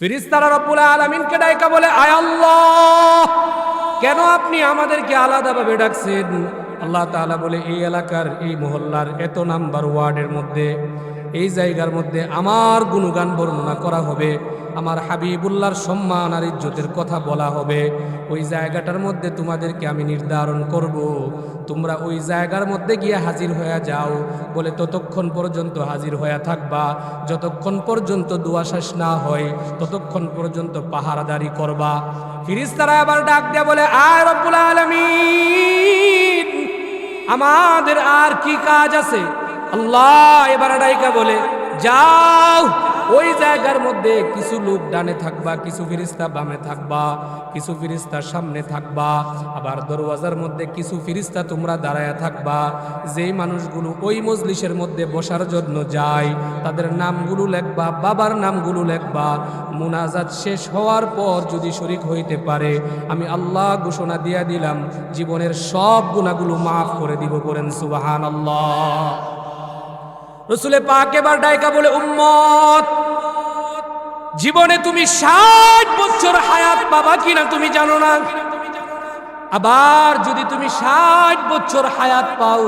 ফেরেশতারা রব্বুল আলামিনকে ডাইকা বলে, আয় আল্লাহ, কেন আপনি আমাদেরকে আলাদাভাবে ডাকছেন? আল্লাহ তাআলা বলে, এই এলাকার, এই মহল্লার এত নাম্বার ওয়ার্ডের মধ্যে, এই জায়গার মধ্যে আমার গুণগান বর্ণনা করা হবে, আমার হাবিবুল্লাহর সম্মান আর ইজ্জতের কথা বলা হবে। ওই জায়গাটার মধ্যে তোমাদেরকে আমি নির্ধারণ করব, তোমরা ওই জায়গার মধ্যে গিয়ে হাজির হয়ে যাও। বলে, ততক্ষণ পর্যন্ত হাজির হয়ে থাকবা, যতক্ষণ পর্যন্ত দোয়া শেষ না হয় ততক্ষণ পর্যন্ত পাহারাদারি করবা। ফেরেশতারা আবার ডাক দিয়ে বলে, আয় রব্বুল আলামিন, আমাদের আর কি কাজ আছে? আল্লাহ এবার ডাইকা বলে, যাও, ওই জায়গার মধ্যে কিছু লোক ডানে থাকবা, কিছু ফেরেশতা বামে থাকবা, কিছু ফেরেশতা সামনে থাকবা, আবার দরওয়াজার মধ্যে কিছু ফেরেশতা তোমরা দাঁড়ায়া থাকবা। যেই মানুষগুলো ওই মজলিসের মধ্যে বসার জন্য যায় তাদের নামগুলো লেখবা, বাবার নামগুলো লেখবা। মুনাজাত শেষ হওয়ার পর যদি শরীক হইতে পারে, আমি আল্লাহ ঘোষণা দিয়া দিলাম, জীবনের সব গুনাহগুলো মাফ করে দিব। বলেন সুবহানাল্লাহ। রসুলে পাক এবার ডাইকা বলে, উম্মত, জীবনে তুমি 60 বছর হায়াত পাবা কিনা তুমি জানো না। আবার যদি তুমি 60 বছর হায়াত পাও,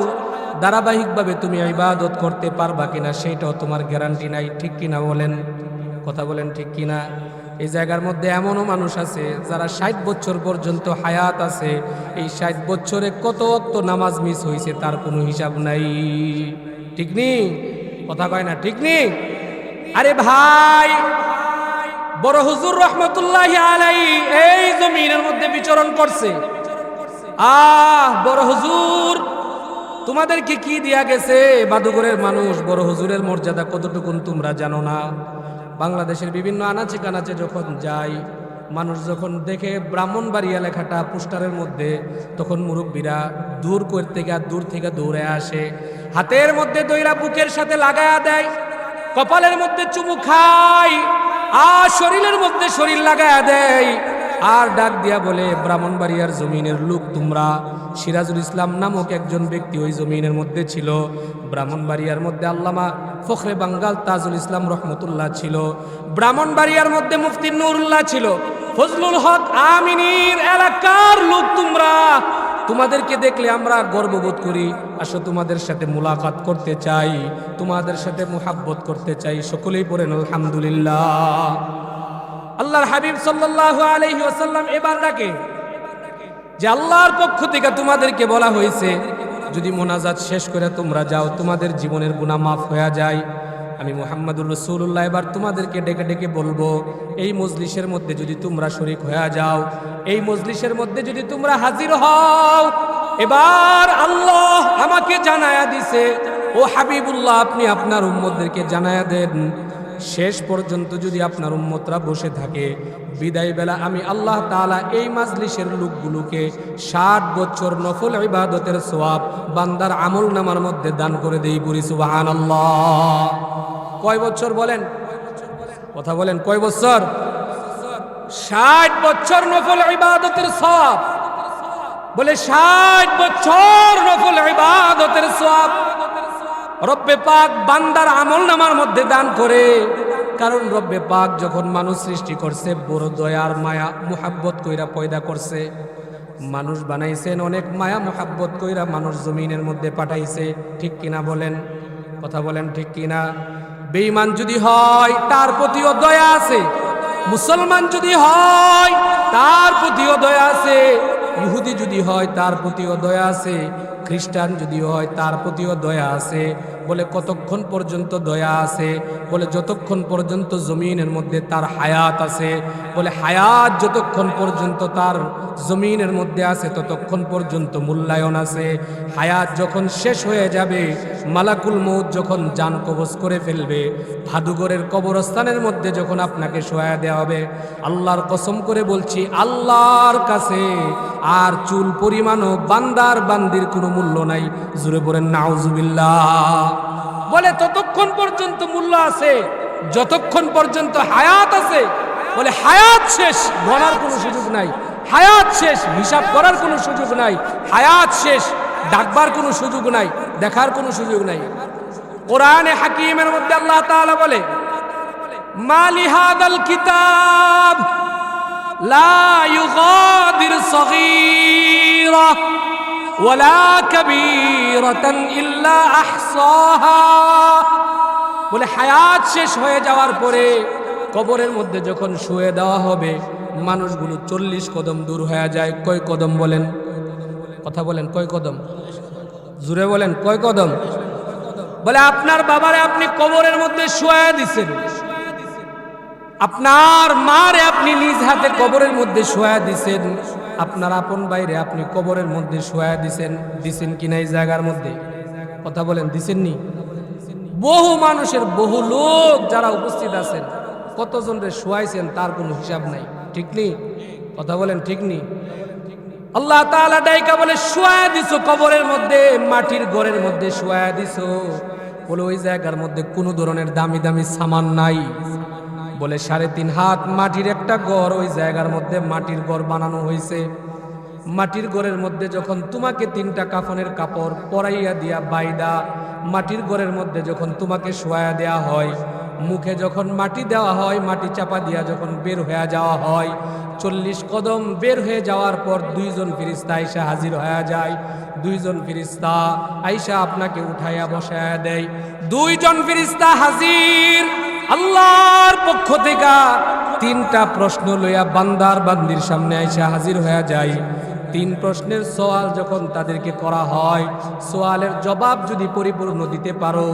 ধারাবাহিকভাবে তুমি ইবাদত করতে পারবা কিনা সেটাও তোমার গ্যারান্টি নাই। ঠিক কিনা বলেন? কথা বলেন, ঠিক কিনা? এই জায়গার মধ্যে এমনও মানুষ আছে যারা 60 বছর পর্যন্ত হায়াত আছে, এই 60 বছরে কত ওয়াক্ত নামাজ মিস হয়েছে তার কোনো হিসাব নাই। ঠিক নেই? কথা কয় না, ঠিক নেই? আরে ভাই, বড় হুজুর রহমতুল্লাহি আলাইহি এই জমিনের মধ্যে বিচরণ করছে। বড় হুজুর তোমাদেরকে কি দিয়া গেছে? বাদুগরের মানুষ, বড় হুজুরের মর্যাদা কতটুকুন তোমরা জানো না। বাংলাদেশের বিভিন্ন আনাচে কানাচে যখন যাই, মানুষ যখন দেখে ব্রাহ্মণবাড়িয়া লেখাটা পোস্টারের মধ্যে, তখন মুরব্বীরা দূর থেকে দৌড়ে আসে, হাতের মধ্যে দইরা বুকের সাথে লাগায়া দেয়, কপালের মধ্যে চুমু খায়, আর শরীরের মধ্যে শরীর লাগায়া দেয়, আর ডাক দিয়া বলে, ব্রাহ্মণবাড়িয়ার জমিনের লোক তোমরা। সিরাজুল ইসলাম নামক একজন ব্যক্তি ওই জমিনের মধ্যে ছিল। ব্রাহ্মণবাড়িয়ার মধ্যে আল্লামা ফখরে বাঙ্গাল তাজুল ইসলাম রহমতুল্লাহ ছিল। ব্রাহ্মণবাড়িয়ার মধ্যে মুফতি নুরুল্লাহ ছিল। ফজলুল হক আমিনীর এলাকার লোক তোমরা। তোমাদেরকে দেখলে আমরা গর্ববোধ করি। আসো, তোমাদের সাথে মুলাকাত করতে চাই, তোমাদের সাথে মুহাব্বত করতে চাই। সকলেই পড়েন আলহামদুলিল্লাহ। আল্লাহর হাবিব সাল্লাল্লাহু আলাইহি ওয়াসাল্লাম এবার ডাকে যে, আল্লাহর পক্ষ থেকে তোমাদেরকে বলা হয়েছে, যদি মোনাজাত শেষ করে তোমরা যাও, তোমাদের জীবনের গুনাহ মাফ হয়ে যায়। আমি মুহাম্মদুর রাসূলুল্লাহ এবার তোমাদেরকে ডেকে ডেকে বলবো, এই মজলিসের মধ্যে যদি তোমরা শরীক হয়ে যাও, এই মজলিসের মধ্যে যদি তোমরা হাজির হও, এবার আল্লাহ আমাকে জানায়া দিছে, ও হাবিবুল্লাহ, আপনি আপনার উম্মতদেরকে জানায়া দেন, শেষ পর্যন্ত যদি আপনার উম্মতরা বসে থাকে, বিদায় বেলা আমি আল্লাহ তাআলা এই মাজলিসের লোকগুলোকে 60 বছর নফল ইবাদতের সওয়াব বান্দার আমল নামার মধ্যে দান করে দেই। বলি সুবহানাল্লাহ। কয় বছর বলেন? কথা বলেন, কয় বছর? 60 বছর নফল ইবাদতের সওয়াব। বলে 60 বছর নফল ইবাদতের সওয়াব রব্বে পাক বান্দার আমল নামার মধ্যে দান করে। কারণ রব্বে পাক যখন মানুষ সৃষ্টি করছে, বড় দয়ার মায়া মুহাব্বত কইরা পয়দা করছে। মানুষ বানাইছেন অনেক মায়া মুহাব্বত কইরা, মানুষ জমিনের মধ্যে পাঠাইছে। ঠিক কিনা বলেন? কথা বলেন, ঠিক কিনা? বেঈমান যদি হয় তার প্রতিও দয়া আছে, মুসলমান যদি হয় তার প্রতিও দয়া আছে, ইহুদি যদি হয় তার প্রতিও দয়া আছে, খ্রিস্টান যদি হয় তার প্রতিও দয়া আছে। বলে কতক্ষণ পর্যন্ত দয়া আছে? বলে যতক্ষণ পর্যন্ত জমিনের মধ্যে তার হায়াত আছে। বলে হায়াত যতক্ষণ পর্যন্ত তার জমিনের মধ্যে আছে ততক্ষণ পর্যন্ত মূল্যায়ন আছে। হায়াত যখন শেষ হয়ে যাবে, মালাকুল মউত যখন জান কবজ করে ফেলবে, ভাদুগরের কবরস্থানের মধ্যে যখন আপনাকে শোয়া দেওয়া হবে, আল্লাহর কসম করে বলছি, আল্লাহর কাছে আর চুল পরিমাণও বান্দার বান্দির কোনো মূল্য নাই। জুড়ে পড়েন নাউজুবিল্লাহ। বলে ততক্ষণ পর্যন্ত মূল্য আছে যতক্ষণ পর্যন্ত হায়াত আছে। বলে হায়াত শেষ, গণার কোনো সুযোগ নাই। হায়াত শেষ, হিসাব করার কোনো সুযোগ নাই। হায়াত শেষ, ডাকবার কোনো সুযোগ নাই, দেখার কোনো সুযোগ নাই। কোরআনে হাকিমের মধ্যে আল্লাহ তাআলা বলে, মালি হাদাল কিতাব লা ইউগাদির সগীরা ওয়ালা কাবীরাতান ইল্লা আহসাহা। বলে হায়াত শেষ হয়ে যাওয়ার পরে কবরের মধ্যে যখন শুয়ে দেওয়া হবে, মানুষগুলো 40 কদম দূর হয়ে যায়। কয় কদম বলেন? কথা বলেন, কয় কদম? জুড়ে বলেন, কয় কদম? বলে আপনার বাবারে আপনি কবরের মধ্যে শুয়ে দিছেন, আপনার মারে আপনি নিজ হাতে কবরের মধ্যে শুয়ে দিছেন, আপনার আপন ভাইরে আপনি কবরের মধ্যে শুয়ে দিছেন কিনা এই জায়গার মধ্যে? কথা বলেন, দিছেননি? বহু মানুষের, বহু লোক যারা উপস্থিত আছেন, কতজন রে শুয়াইছেন তার কোনো হিসাব নাই। ঠিক নি? কথা বলেন, ঠিক নি? আল্লাহ তাআলা ডাইকা বলে শুয়ায়া দিছো কবরের মধ্যে, মাটির ঘরের মধ্যে শুয়ায়া দিছো। বলে ওই জায়গার মধ্যে কোনো ধরনের দামি দামি সামান নাই। বলে 3.5 হাত মাটির একটা ঘর, ওই জায়গার মধ্যে মাটির ঘর বানানো হয়েছে। মাটির ঘরের মধ্যে যখন তোমাকে 3টা কাফনের কাপড় পরাইয়া দিয়া বাইদা মাটির ঘরের মধ্যে যখন তোমাকে শোয়া দেয়া হয়, মুখে যখন মাটি দেওয়া হয়, মাটি চাপা দিয়া যখন বের হয়ে যাওয়া হয়, 40 কদম বের হয়ে যাওয়ার পর 2 জন ফেরেশতা আইসা হাজির হয়ে যায়। 2 জন ফেরেশতা আইসা আপনাকে উঠাইয়া বসায়া দেয়। 2 জন ফেরেশতা হাজির আল্লাহর পক্ষ থেকে 3টা প্রশ্ন লইয়া বান্দার বান্দির সামনে আইসা হাজির হয়ে যায়। 3 প্রশ্নের সওয়াল যখন তাদেরকে করা হয়, সওয়ালের জবাব যদি পরিপূর্ণ দিতে পারো,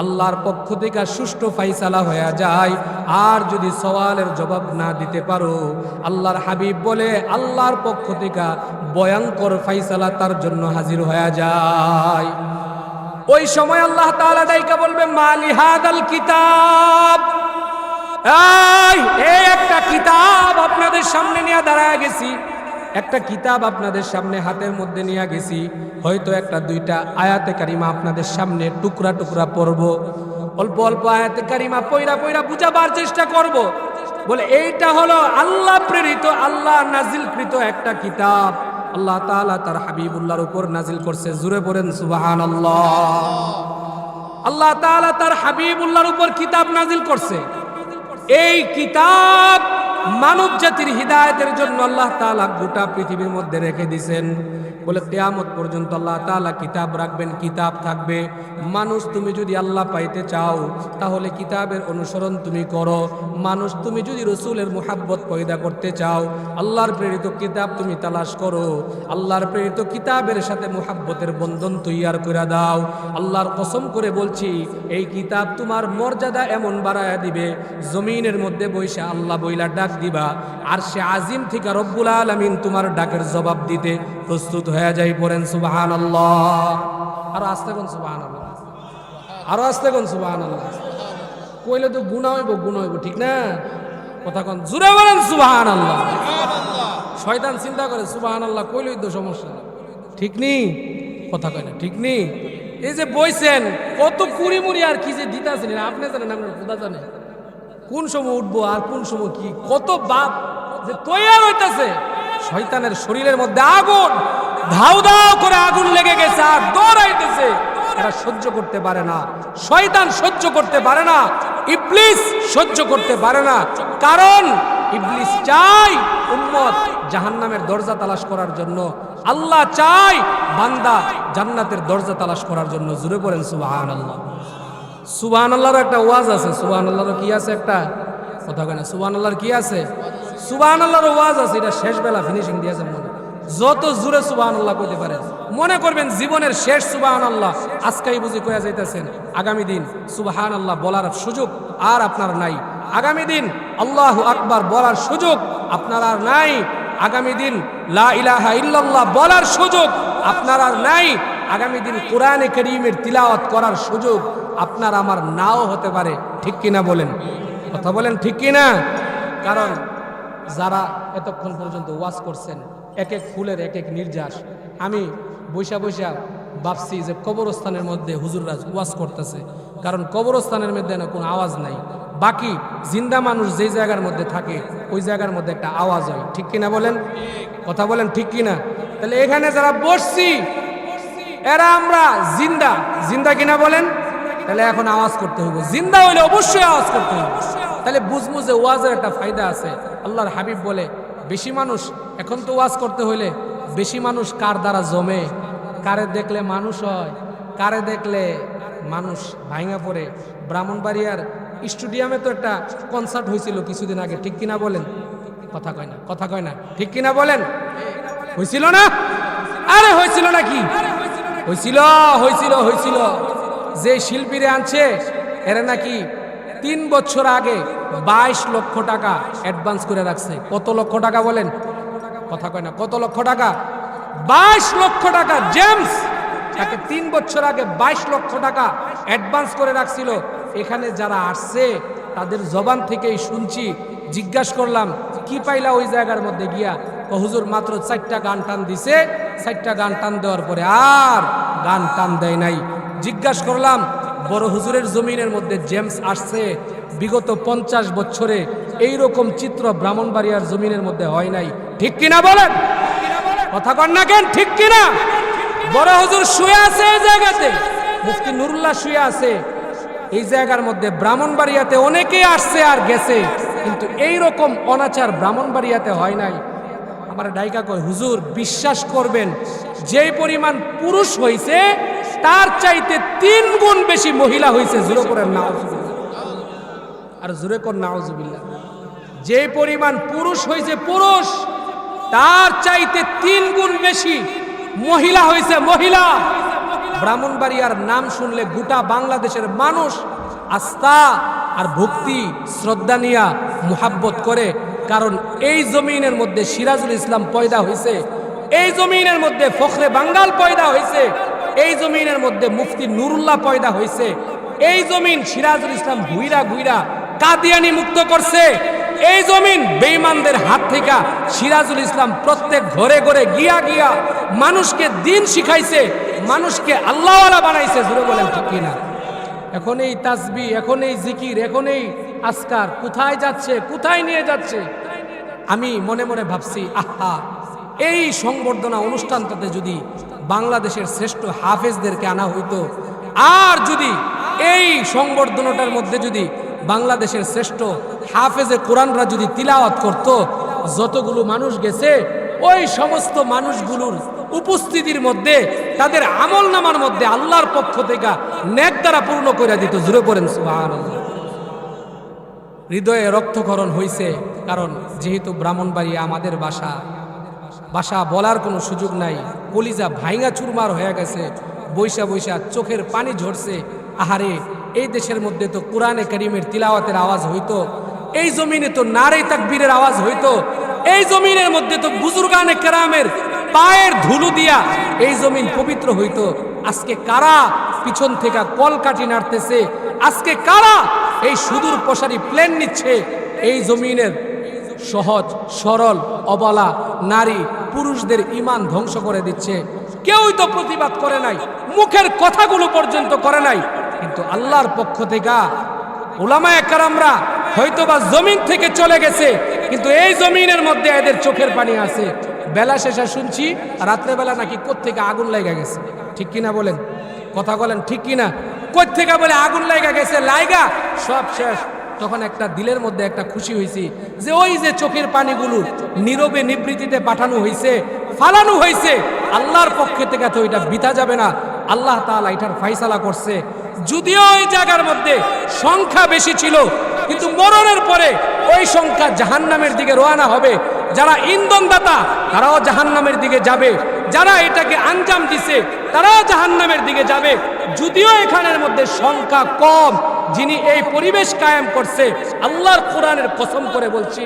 আল্লাহর পক্ষ থেকে সুষ্ঠু ফাইসালা হয়ে যায়। আর যদি সওয়ালের জবাব না দিতে পারো, আল্লাহর হাবিব বলে আল্লাহর পক্ষ থেকে ভয়ঙ্কর ফাইসালা তার জন্য হাজির হয়ে যায়। ওই সময় আল্লাহ তাআলা ডাইকা বলবে মালি হাদাল কিতাব, এই একটা কিতাব আপনাদের সামনে নিয়ে দাঁড়ায় গেছি, একটা কিতাব আপনাদের সামনে হাতের মধ্যে নিয়ে গেছি। হয়তো 1-2টা আয়াতে কারিমা আপনাদের সামনে টুকরা টুকরা পড়ব, অল্প অল্প আয়াতে কারিমা পয়রা পয়রা বুঝাবার চেষ্টা করব। বলে এইটা হলো আল্লাহ প্রেরিত, আল্লাহ নাজিলকৃত একটা কিতাব। আল্লাহ তাআলা তার হাবিবুল্লাহর উপর নাজিল করছে। জুরে পড়েন সুবহানাল্লাহ। আল্লাহ তাআলা তার হাবিবুল্লাহর উপর কিতাব নাজিল করছে। এই কিতাব মানব জাতির হিদায়াতের জন্য আল্লাহ তাআলা গোটা পৃথিবীর মধ্যে রেখে দিয়েছেন। বলে কিয়ামত পর্যন্ত আল্লাহ তাআলা কিতাব রাখবেন, কিতাব থাকবে। মানুষ তুমি যদি আল্লাহ পাইতে চাও তাহলে কিতাবের অনুসরণ তুমি করো। মানুষ তুমি যদি রসুলের মুহাব্বত পয়দা করতে চাও, আল্লাহর প্রেরিত কিতাব তুমি তালাশ করো। আল্লাহর প্রেরিত কিতাবের সাথে মুহাব্বতের বন্ধন তৈয়ার করে দাও। আল্লাহর কসম করে বলছি, এই কিতাব তোমার মর্যাদা এমন বাড়ায়া দিবে, জমিনের মধ্যে বৈশা আল্লাহ বইলা ডাক দিবা, আর সে আজিম থেকে রব্বুল আলামিন তোমার ডাকের জবাব দিতে প্রস্তুত হয়ে যাই। পড়েন সুবহানাল্লাহ। আরো আস্তে কোন সুবহানাল্লাহ, আরো আস্তে কোন সুবহানাল্লাহ। কইলে তো গুনাহ হইব, ঠিক না? কথা কোন জোরে বলেন সুবহানাল্লাহ। শয়তান চিন্তা করে সুবহানাল্লাহ কইলেই তো সমস্যা, ঠিক নি? কথা কয় না, ঠিক নি? এই যে বইছেন কত কুড়িমুড়ি আর কি যে দিতাছেন, আপনি জানেন, আপনার খোদা জানে কোন সময় উঠবো আর কোন সময় কি, কত বাপ যে তৈয়ার হইতাছে। শয়তানের শরীরের মধ্যে আগুন, ধাউ ধাউ করে আগুন লেগে গেছে আর দৌড়াইতেছে। এরা সহ্য করতে পারে না, শয়তান সহ্য করতে পারে না, ইবলিস সহ্য করতে পারে না। কারণ ইবলিস চাই উম্মত জাহান্নামের দরজা তালাশ করার জন্য, আল্লাহ চাই বান্দা জান্নাতের দরজা তালাশ করার জন্য। জুড়ে পড়েন সুবহানাল্লাহ। সুবহানাল্লাহর একটা ওয়াজ আছে, সুবহানাল্লাহর কি আছে একটা কথা কয় না, সুবহানাল্লাহর কি আছে? সুবহানাল্লাহর ওয়াজ আছে, এটা শেষ বেলা ফিনিশিং দিয়েছে মনে। যত জোরে সুবহানাল্লাহ কইতে পারেন, মনে করবেন জীবনের শেষ সুবহানাল্লাহ আজকেই বুঝি কইয়া যাইতেছেন, আগামী দিন সুবহানাল্লাহ বলার সুযোগ আর আপনার নাই। আগামী দিন আল্লাহু আকবার বলার সুযোগ আপনার আর নাই। আগামী দিন লা ইলাহা ইল্লাল্লাহ বলার সুযোগ আপনার আর নাই। আগামী দিন কোরআনে কারীমের তিলাওয়াত করার সুযোগ আপনার আমার নাও হতে পারে। ঠিক কিনা বলেন? কথা বলেন, ঠিক কিনা? কারণ যারা এতক্ষণ পর্যন্ত ওয়াজ করছেন, এক এক ফুলের এক এক নির্যাস। আমি বৈশা বৈশা ভাবছি যে কবরস্থানের মধ্যে হুজুররা ওয়াজ করতেছে, কারণ কবরস্থানের মধ্যে না কোনো আওয়াজ নাই। বাকি জিন্দা মানুষ যেই জায়গার মধ্যে থাকে ওই জায়গার মধ্যে একটা আওয়াজ হয়। ঠিক কিনা বলেন? কথা বলেন, ঠিক কিনা? তাহলে এখানে যারা বসছি এরা আমরা জিন্দা, জিন্দা কিনা বলেন? তাহলে এখন আওয়াজ করতে হবে। জিন্দা হইলে অবশ্যই আওয়াজ করতে হবে। তাহলে বুঝবো যে ওয়াজের একটা ফায়দা আছে। আল্লাহর হাবিব বলে বেশি মানুষ, এখন তো ওয়াজ করতে হইলে বেশি মানুষ কার দ্বারা জমে, কারে দেখলে মানুষ হয়, কারে দেখলে মানুষ ভাঙা পড়ে। ব্রাহ্মণবাড়িয়ার স্টেডিয়ামে তো একটা কনসার্ট হয়েছিল কিছুদিন আগে, ঠিক কিনা বলেন? কথা কয় না, কথা কয় না, ঠিক কিনা বলেন? হয়েছিল না? আরে হয়েছিল নাকি? হয়েছিল, হয়েছিল, হয়েছিল। যে শিল্পীরে আনছে এরা নাকি 3 বছর আগে 22 লক্ষ টাকা অ্যাডভান্স করে রাখছে। কত লক্ষ টাকা বলেন? কথা কয় না, কত লক্ষ টাকা? 22 লক্ষ টাকা। জেমস তাকে 3 বছর আগে 22 লক্ষ টাকা অ্যাডভান্স করে রাখছিল। এখানে যারা আসছে তাদের জবান থেকেই শুনছি, জিজ্ঞাসা করলাম কি পাইলা ওই জায়গার মধ্যে গিয়া? ও হুজুর মাত্র 4টা গান টান দিছে। 4টা গান টান দেওয়ার পরে আর গান টান দেয় নাই। জিজ্ঞাসা করলাম বড় হুজুরের জমিনের মধ্যে জেমস আসছে, বিগত 50 বছরে এইরকম চিত্র ব্রাহ্মণবাড়িয়ার জমিনের মধ্যে হয় নাই, ঠিক কিনা বলেন? কথা কন না কেন, ঠিক কিনা? বড় হুজুর শুয়ে আছে এই জায়গাতে, মুফতি নুরুল্লাহ শুয়ে আছে এই জায়গার মধ্যে। ব্রাহ্মণবাড়িয়াতে অনেকেই আসছে আর গেছে, কিন্তু এই রকম অনাচার ব্রাহ্মণবাড়িয়াতে হয় নাই। আমার ডাইকা কয় হুজুর বিশ্বাস করবেন, যেই পরিমাণ পুরুষ হইছে তার চাইতে 3 গুণ বেশি মহিলা হইছে। জোরে করেন নাউজুবিল্লাহ, আর জোরে কর নাউজুবিল্লাহ। যে পরিমাণ পুরুষ হইছে, পুরুষ তার চাইতে 3 গুণ বেশি মহিলা হইছে, মহিলা। ব্রাহ্মণবাড়িয়ার নাম শুনলে গোটা বাংলাদেশের মানুষ আস্থা আর ভক্তি শ্রদ্ধা নিয়া মুহাব্বত করে, কারণ এই জমিনের মধ্যে সিরাজুল ইসলাম পয়দা হইছে, এই জমিনের মধ্যে ফখরে বাঙ্গাল পয়দা হইছে, এই জমিনের মধ্যে মুফতি নুরুল্লাহ পয়দা হইছে। এই জমিন সিরাজুল ইসলাম ঘুইরা ঘুইরা কাদিয়ানি মুক্ত করছে। এই জমিন বেঈমানদের হাত থেকে সিরাজুল ইসলাম প্রত্যেক ঘরে ঘরে গিয়া গিয়া মানুষকে দিন শিখাইছে, মানুষকে আল্লাহওয়ালা বানাইছে। জোরে বলেন ঠিক কিনা? এখন এই তাসবিহ, এখন এই জিকির, এখন এই আজকার কোথায় যাচ্ছে, কোথায় নিয়ে যাচ্ছে? আমি মনে মনে ভাবছি, আহা, এই সংবর্ধনা অনুষ্ঠানটাতে যদি বাংলাদেশের শ্রেষ্ঠ হাফেজদেরকে আনা হইতো, আর যদি এই সংবর্ধনাটার মধ্যে যদি বাংলাদেশের শ্রেষ্ঠ হাফেজে কোরআনরা যদি তিলাওয়াত করত, যতগুলো মানুষ গেছে ওই সমস্ত মানুষগুলোর উপস্থিতির মধ্যে তাদের আমল নামার মধ্যে আল্লাহর পক্ষ থেকে নেক দ্বারা পূর্ণ করে দিত। জোরে করেন সুবহানাল্লাহ। হৃদয়ে রক্তক্ষরণ হইছে, কারণ যেহেতু ব্রাহ্মণবাড়িয়া আমাদের বাসা বলার কোনো সুযোগ নাই। কলিজা ভাইঙা চুরমার হয়ে গেছে, বৈশা বৈশা চোখের পানি ঝরছে। আহারে, এই দেশের মধ্যে তো কোরআনে কারীমের তিলাওয়াতের আওয়াজ হইতো, এই জমিনে তো নারে তাকবীরের আওয়াজ হইতো, এই জমিনের মধ্যে তো বুজুর্গানে কেরামের পায়ের ধুলো দিয়া এই জমিন পবিত্র হইতো। আজকে কারা পিছন থেকে কলকাঠি নাড়তেছে? আজকে কারা এই সুদূর প্রসারী প্লেন নিচ্ছে? এই জমিনের সহজ সরল অবলা নারী পুরুষদের ঈমান ধ্বংস করে দিচ্ছে। কেউই তো প্রতিবাদ করে নাই, মুখের কথাগুলো পর্যন্ত করে নাই। কিন্তু আল্লাহর পক্ষ থেকে উলামায়ে কেরামরা হয়তোবা জমিন থেকে চলে গেছে, কিন্তু এই জমিনের মধ্যে এদের চোখের পানি আছে। বেলা শেষে শুনছি রাত্রেবেলা নাকি কোত্থেকে আগুন লাগা গেছে, ঠিক কিনা বলেন? কথা বলেন ঠিক কিনা? কোত্থেকে বলে আগুন লাগা গেছে, লাইগা সব শেষ। তখন একটা দিলের মধ্যে একটা খুশি হয়েছি যে ওই যে চোখের পানিগুলো নীরবে নিবৃত্তিতে পাঠানো হয়েছে, ফালানো হয়েছে, আল্লাহর পক্ষে থেকে তো এটা বিতা যাবে না। আল্লাহ তাআলা এটার ফায়সালা করছে। যদিও ওই জায়গার মধ্যে সংখ্যা বেশি ছিল, কিন্তু মরণের পরে ওই সংখ্যা জাহান্নামের দিকে রওনা হবে। যারা ইন্ধনদাতা তারাও জাহান্নামের দিকে যাবে, যারা এটাকে আঞ্জাম দিছে তারাও জাহান্নামের দিকে যাবে। যদিও এখানের মধ্যে সংখ্যা কম, যিনি এই পরিবেশ কায়েম করছে, আল্লাহর কোরআনের কসম করে বলছি,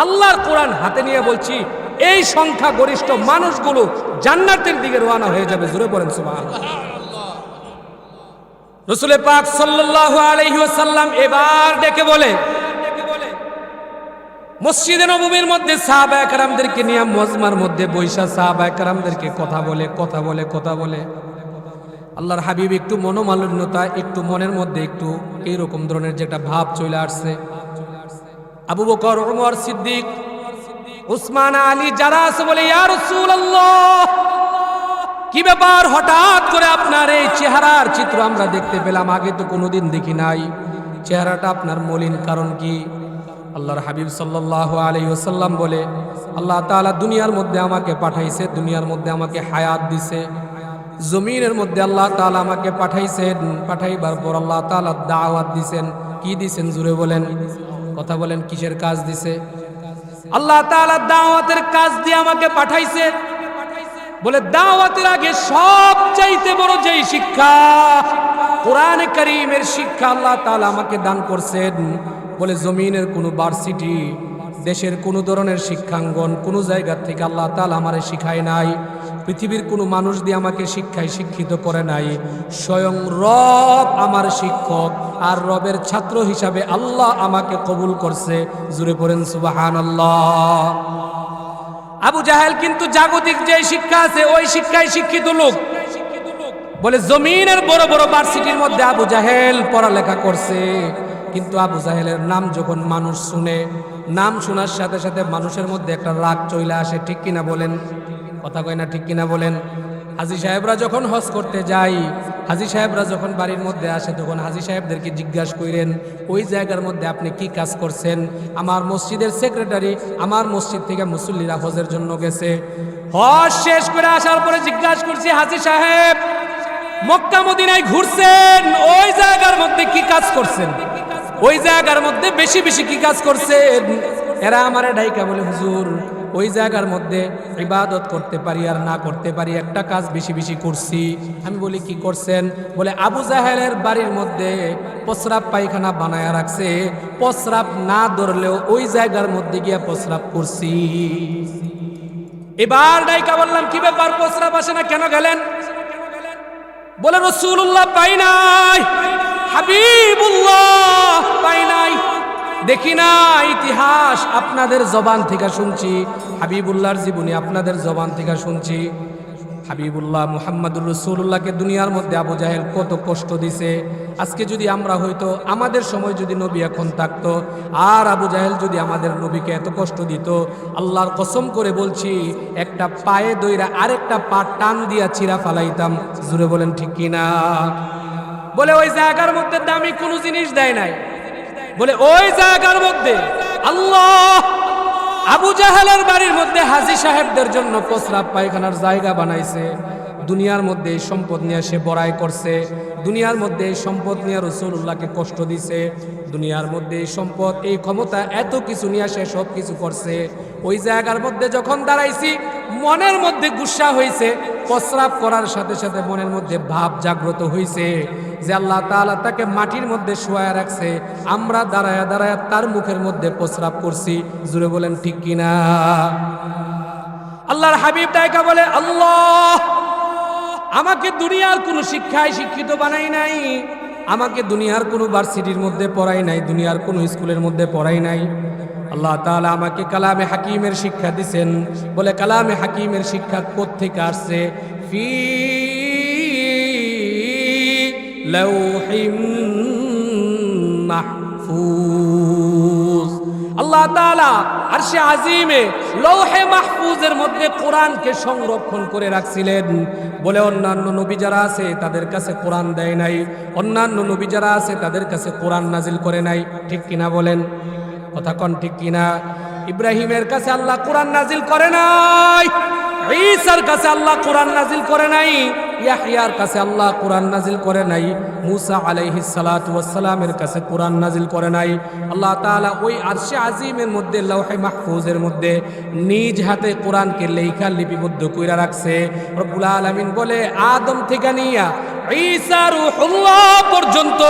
আল্লাহর কোরআন হাতে নিয়ে বলছি, এই সংখ্যা গরিষ্ঠ মানুষগুলো জান্নাতের দিকে রওনা হয়ে যাবে। জোরে বলেন সুবহানাল্লাহ। রাসূল পাক সাল্লাল্লাহু আলাইহি ওয়াসাল্লাম এবার ডেকে বলে, মসজিদে নববীর মধ্যে সাহাবায়ে কেরামদেরকে নিয়ে মজমার মধ্যে বৈশা সাহাবায়ে কেরামদেরকে কথা বলে আল্লাহর হাবিব একটু মনোমালিন্যতা, একটু মনের মধ্যে একটু এইরকম ধরনের যেটা ভাব চলে আসছে। আবু বকর, ওমর, সিদ্দিক, উসমান, আলী যারা আছে বলে, ইয়া রাসূলুল্লাহ, কি ব্যাপার, হঠাৎ করে আপনার এই চেহারার চিত্র আমরা দেখতে পেলাম, আগে তো কোনোদিন দেখি নাই। চেহারাটা আপনার মলিন কারণ কি? আল্লাহর হাবিব সাল্লাল্লাহু আলাইহি ওয়াসাল্লাম বলে, আল্লাহ তাআলা দুনিয়ার মধ্যে আমাকে পাঠাইছে, দুনিয়ার মধ্যে আমাকে হায়াত দিছে, জমিনের মধ্যে আল্লাহ তাআলা আমাকে পাঠাইছেন, পাঠাইবার পর আল্লাহ তাআলা দাওয়াত দিছেন। কি দিছেন জুড়ে বলেন, কথা বলেন, কিসের কাজ দিছে? আল্লাহ তাআলা দাওয়াতের কাজ দিয়ে আমাকে পাঠাইছে। বলে দাওয়াতের আগে সবচাইতে বড় যেই শিক্ষা, কোরআনে কারীমের শিক্ষা আল্লাহ তাআলা আমাকে দান করছেন। বলে জমিনের কোনো ভার্সিটি, দেশের কোনো ধরনের শিক্ষাঙ্গন, কোনো জায়গা থেকে আল্লাহ তাআলা আমারে শিখায় নাই। পৃথিবীর কোনো মানুষ দিয়ে আমাকে শিক্ষায় শিক্ষিত করে নাই। স্বয়ং রব আমার শিক্ষক, আর রবের ছাত্র হিসাবে আল্লাহ আমাকে কবুল করছে। জুড়ে পড়েন সুবহানাল্লাহ। আবু জাহেল কিন্তু জাগতিক যে শিক্ষা আছে ওই শিক্ষায় শিক্ষিত লোক। বলে জমিনের বড় বড় ভার্সিটির মধ্যে আবু জাহেল পড়ালেখা করছে, কিন্তু আবু জাহেলের নাম যখন মানুষ শুনে, নাম শোনার সাথে সাথে মানুষের মধ্যে একটা রাগ চলে আসে। ঠিক কিনা বলেন, কথা কয় না, ঠিক কিনা বলেন? হাজী সাহেবরা যখন হজ করতে যায়, হাজী সাহেবরা যখন বাড়ির মধ্যে আসে, তখন হাজী সাহেবদেরকে জিজ্ঞাসা করেন, ওই জায়গার মধ্যে আপনি কি কাজ করছেন? আমার মসজিদের সেক্রেটারি, আমার মসজিদ থেকে মুসল্লিরা হজের জন্য গেছে। হজ শেষ করে আসার পরে জিজ্ঞাসা করছি, হাজী সাহেব মক্কা মদিনায় ঘুরছেন, ওই জায়গার মধ্যে কি কাজ করছেন? ওই জায়গার মধ্যে বেশি বেশি কি কাজ করছেন? এরা আমারে ডাইকা বলে, হুজুর ওই জায়গার মধ্যে ইবাদত করতে পারি আর না করতে পারি, একটা কাজ বেশি বেশি করছি। আমি বলি কি করছেন? বলে আবু জাহেলের বাড়ির মধ্যে প্রস্রাব পায়খানা বানায়া রাখছে, প্রস্রাব না ধরলেও ওই জায়গার মধ্যে গিয়া প্রস্রাব করছি। এবার ডাইকা বললাম, কি ব্যাপার, প্রস্রাব আসে না, কেন গেলেন? বলে রাসূলুল্লাহ পাই নাই, হাবিবুল্লাহ পাই নাই, দেখি না, ইতিহাস আপনাদের জবান থেকে শুনছি, হাবিবুল্লাহর জীবনী আপনাদের জবান থেকে শুনছি। হাবিবুল্লাহ মুহাম্মাদুর রাসূলুল্লাহকে দুনিয়ার মধ্যে আবু জাহেল কত কষ্ট দিছে। আজকে যদি আমরা হয়তো, আমাদের সময় যদি নবী এখন থাকতো, আর আবু জাহেল যদি আমাদের নবীকে এত কষ্ট দিত, আল্লাহর কসম করে বলছি, একটা পায়ে দইরা আরেকটা পা টান দিয়া চিরা ফালাইতাম। জুড়ে বলেন ঠিক কিনা? বলে ওই জায়গার মধ্যে দামি কোনো জিনিস দেয় নাই। বলে ওই জায়গার মধ্যে আল্লাহ আবু জাহেলের বাড়ির মধ্যে হাজী সাহেবদের জন্য প্রস্রাব পায়খানার জায়গা বানাইছে। দুনিয়ার মধ্যে এই সম্পদ নিয়ে সে বড়াই করছে, দুনিয়ার মধ্যে এই সম্পদ নিয়ে রাসূলুল্লাহকে কষ্ট দিছে, দুনিয়ার মধ্যে এই সম্পদ, এই ক্ষমতা, এত কিছু নিয়ে সে সব কিছু করছে। ওই জায়গার মধ্যে যখন দাঁড়াইছি, মনের মধ্যে গুসা হয়েছে, প্রস্রাব করার সাথে সাথে মনের মধ্যে ভাব জাগ্রত হয়েছে যে আল্লাহ তাআলা তাকে মাটির মধ্যে শোয়া রাখছে, আমরা দাঁড়ায়া দাঁড়ায়া তার মুখের মধ্যে প্রস্রাব করছি। জুড়ে বলেন ঠিক কিনা? আল্লাহর হাবিব ডাইকা বলে, আল্লাহ আমাকে দুনিয়ার কোনো শিক্ষায় শিক্ষিত বানাই নাই, আমাকে দুনিয়ার কোনো ভার্সিটির মধ্যে পড়াই নাই, দুনিয়ার কোনো স্কুলের মধ্যে পড়াই নাই। আল্লাহ তাআলা আমাকে কালামে হাকিমের শিক্ষা দিছেন। বলে কালামে হাকিমের শিক্ষা কোত্থেকে আসছে? ফি লাউহিম মাহফুজ। আল্লাহ তাআলা আরশে আজিমে লৌহে মাহফুজের মধ্যে কোরআনকে সংরক্ষণ করে রাখছিলেন। বলে অন্যান্য নবী যারা আছে তাদের কাছে কোরআন দেয় নাই, অন্যান্য নবী যারা আছে তাদের কাছে কোরআন নাজিল করে নাই। ঠিক কিনা বলেন, কথা কন ঠিক কিনা? ইব্রাহিমের কাছে আল্লাহ কোরআন নাজিল করে নাই, ঈসার কাছে আল্লাহ কোরআন নাজিল করে নাই, ইয়াহইয়ার কাছে আল্লাহ কোরআন নাজিল করে নাই, মুসা আলাইহিস সালাতু ওয়াস সালামের কাছে কোরআন নাজিল করে নাই। আল্লাহ তাআলা ওই আরশে আজিমের মধ্যে লৌহে মাহফুজের মধ্যে নিজ হাতে কোরআনকে লেখা লিপিবদ্ধ কইরা রাখছে। রব্বুল আলামিন বলে আদম থেকে নিয়া ঈসা রূহুল্লাহ পর্যন্ত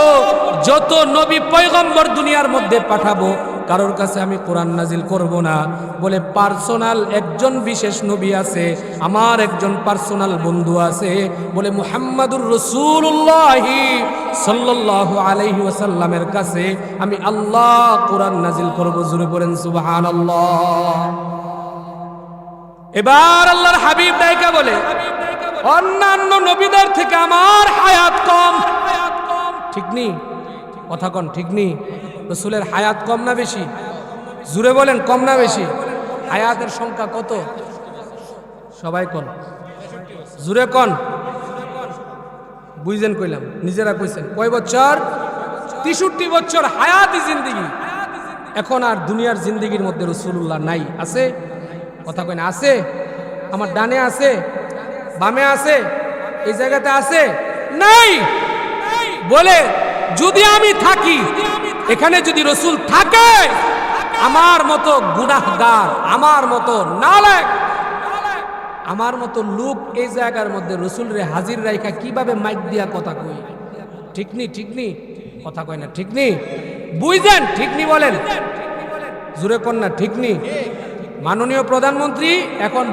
যত নবী পয়গম্বর দুনিয়ার মধ্যে পাঠাবো, কারোর কাছে আমি কোরআন নাজিল করব না। বলে পার্সোনাল একজন বিশেষ নবী আছে, আমার একজন পার্সোনাল বন্ধু আছে। বলে মুহাম্মাদুর রাসূলুল্লাহ সাল্লাল্লাহু আলাইহি ওয়াসাল্লামের কাছে আমি আল্লাহ কোরআন নাজিল করব। জোরে বলেন সুবহানাল্লাহ। এবার আল্লাহর হাবিব ডাইকা বলে, অন্যান্য নবীদের থেকে আমার হায়াত কম। ঠিক নি? কথা কন ঠিক নি? রাসূলের হায়াত কম না বেশি? জুড়ে বলেন, কম না বেশি? হায়াতের সংখ্যা কত? সবাই কন, জুড়ে কন। বুঝছেন কইলাম, নিজেরা কইছেন। কয় বছর? 63 বছর হায়াতি জিন্দেগি, এখন আর দুনিয়ার জিন্দেগির মধ্যে রাসূলুল্লাহ নাই। আছে? কথা কই না? আছে? আমার ডানে আছে, বামে আছে, এই জায়গাতে আছে? নাই। বলে যদি আমি থাকি এখানে, যদি রাসূল থাকে, আমার মতো গুনাহগার, আমার মতো নালায়েক, আমার মতো লোক এই জায়গার মধ্যে রাসূলরে হাজির রাইখা কিভাবে মাইক দিয়া কথা কই? ঠিক নি? ঠিক নি? কথা কয় না ঠিক নি? বুঝেন? ঠিক নি বলেন, জোরে কোন না ঠিক নি? মাননীয় প্রধানমন্ত্রী এখন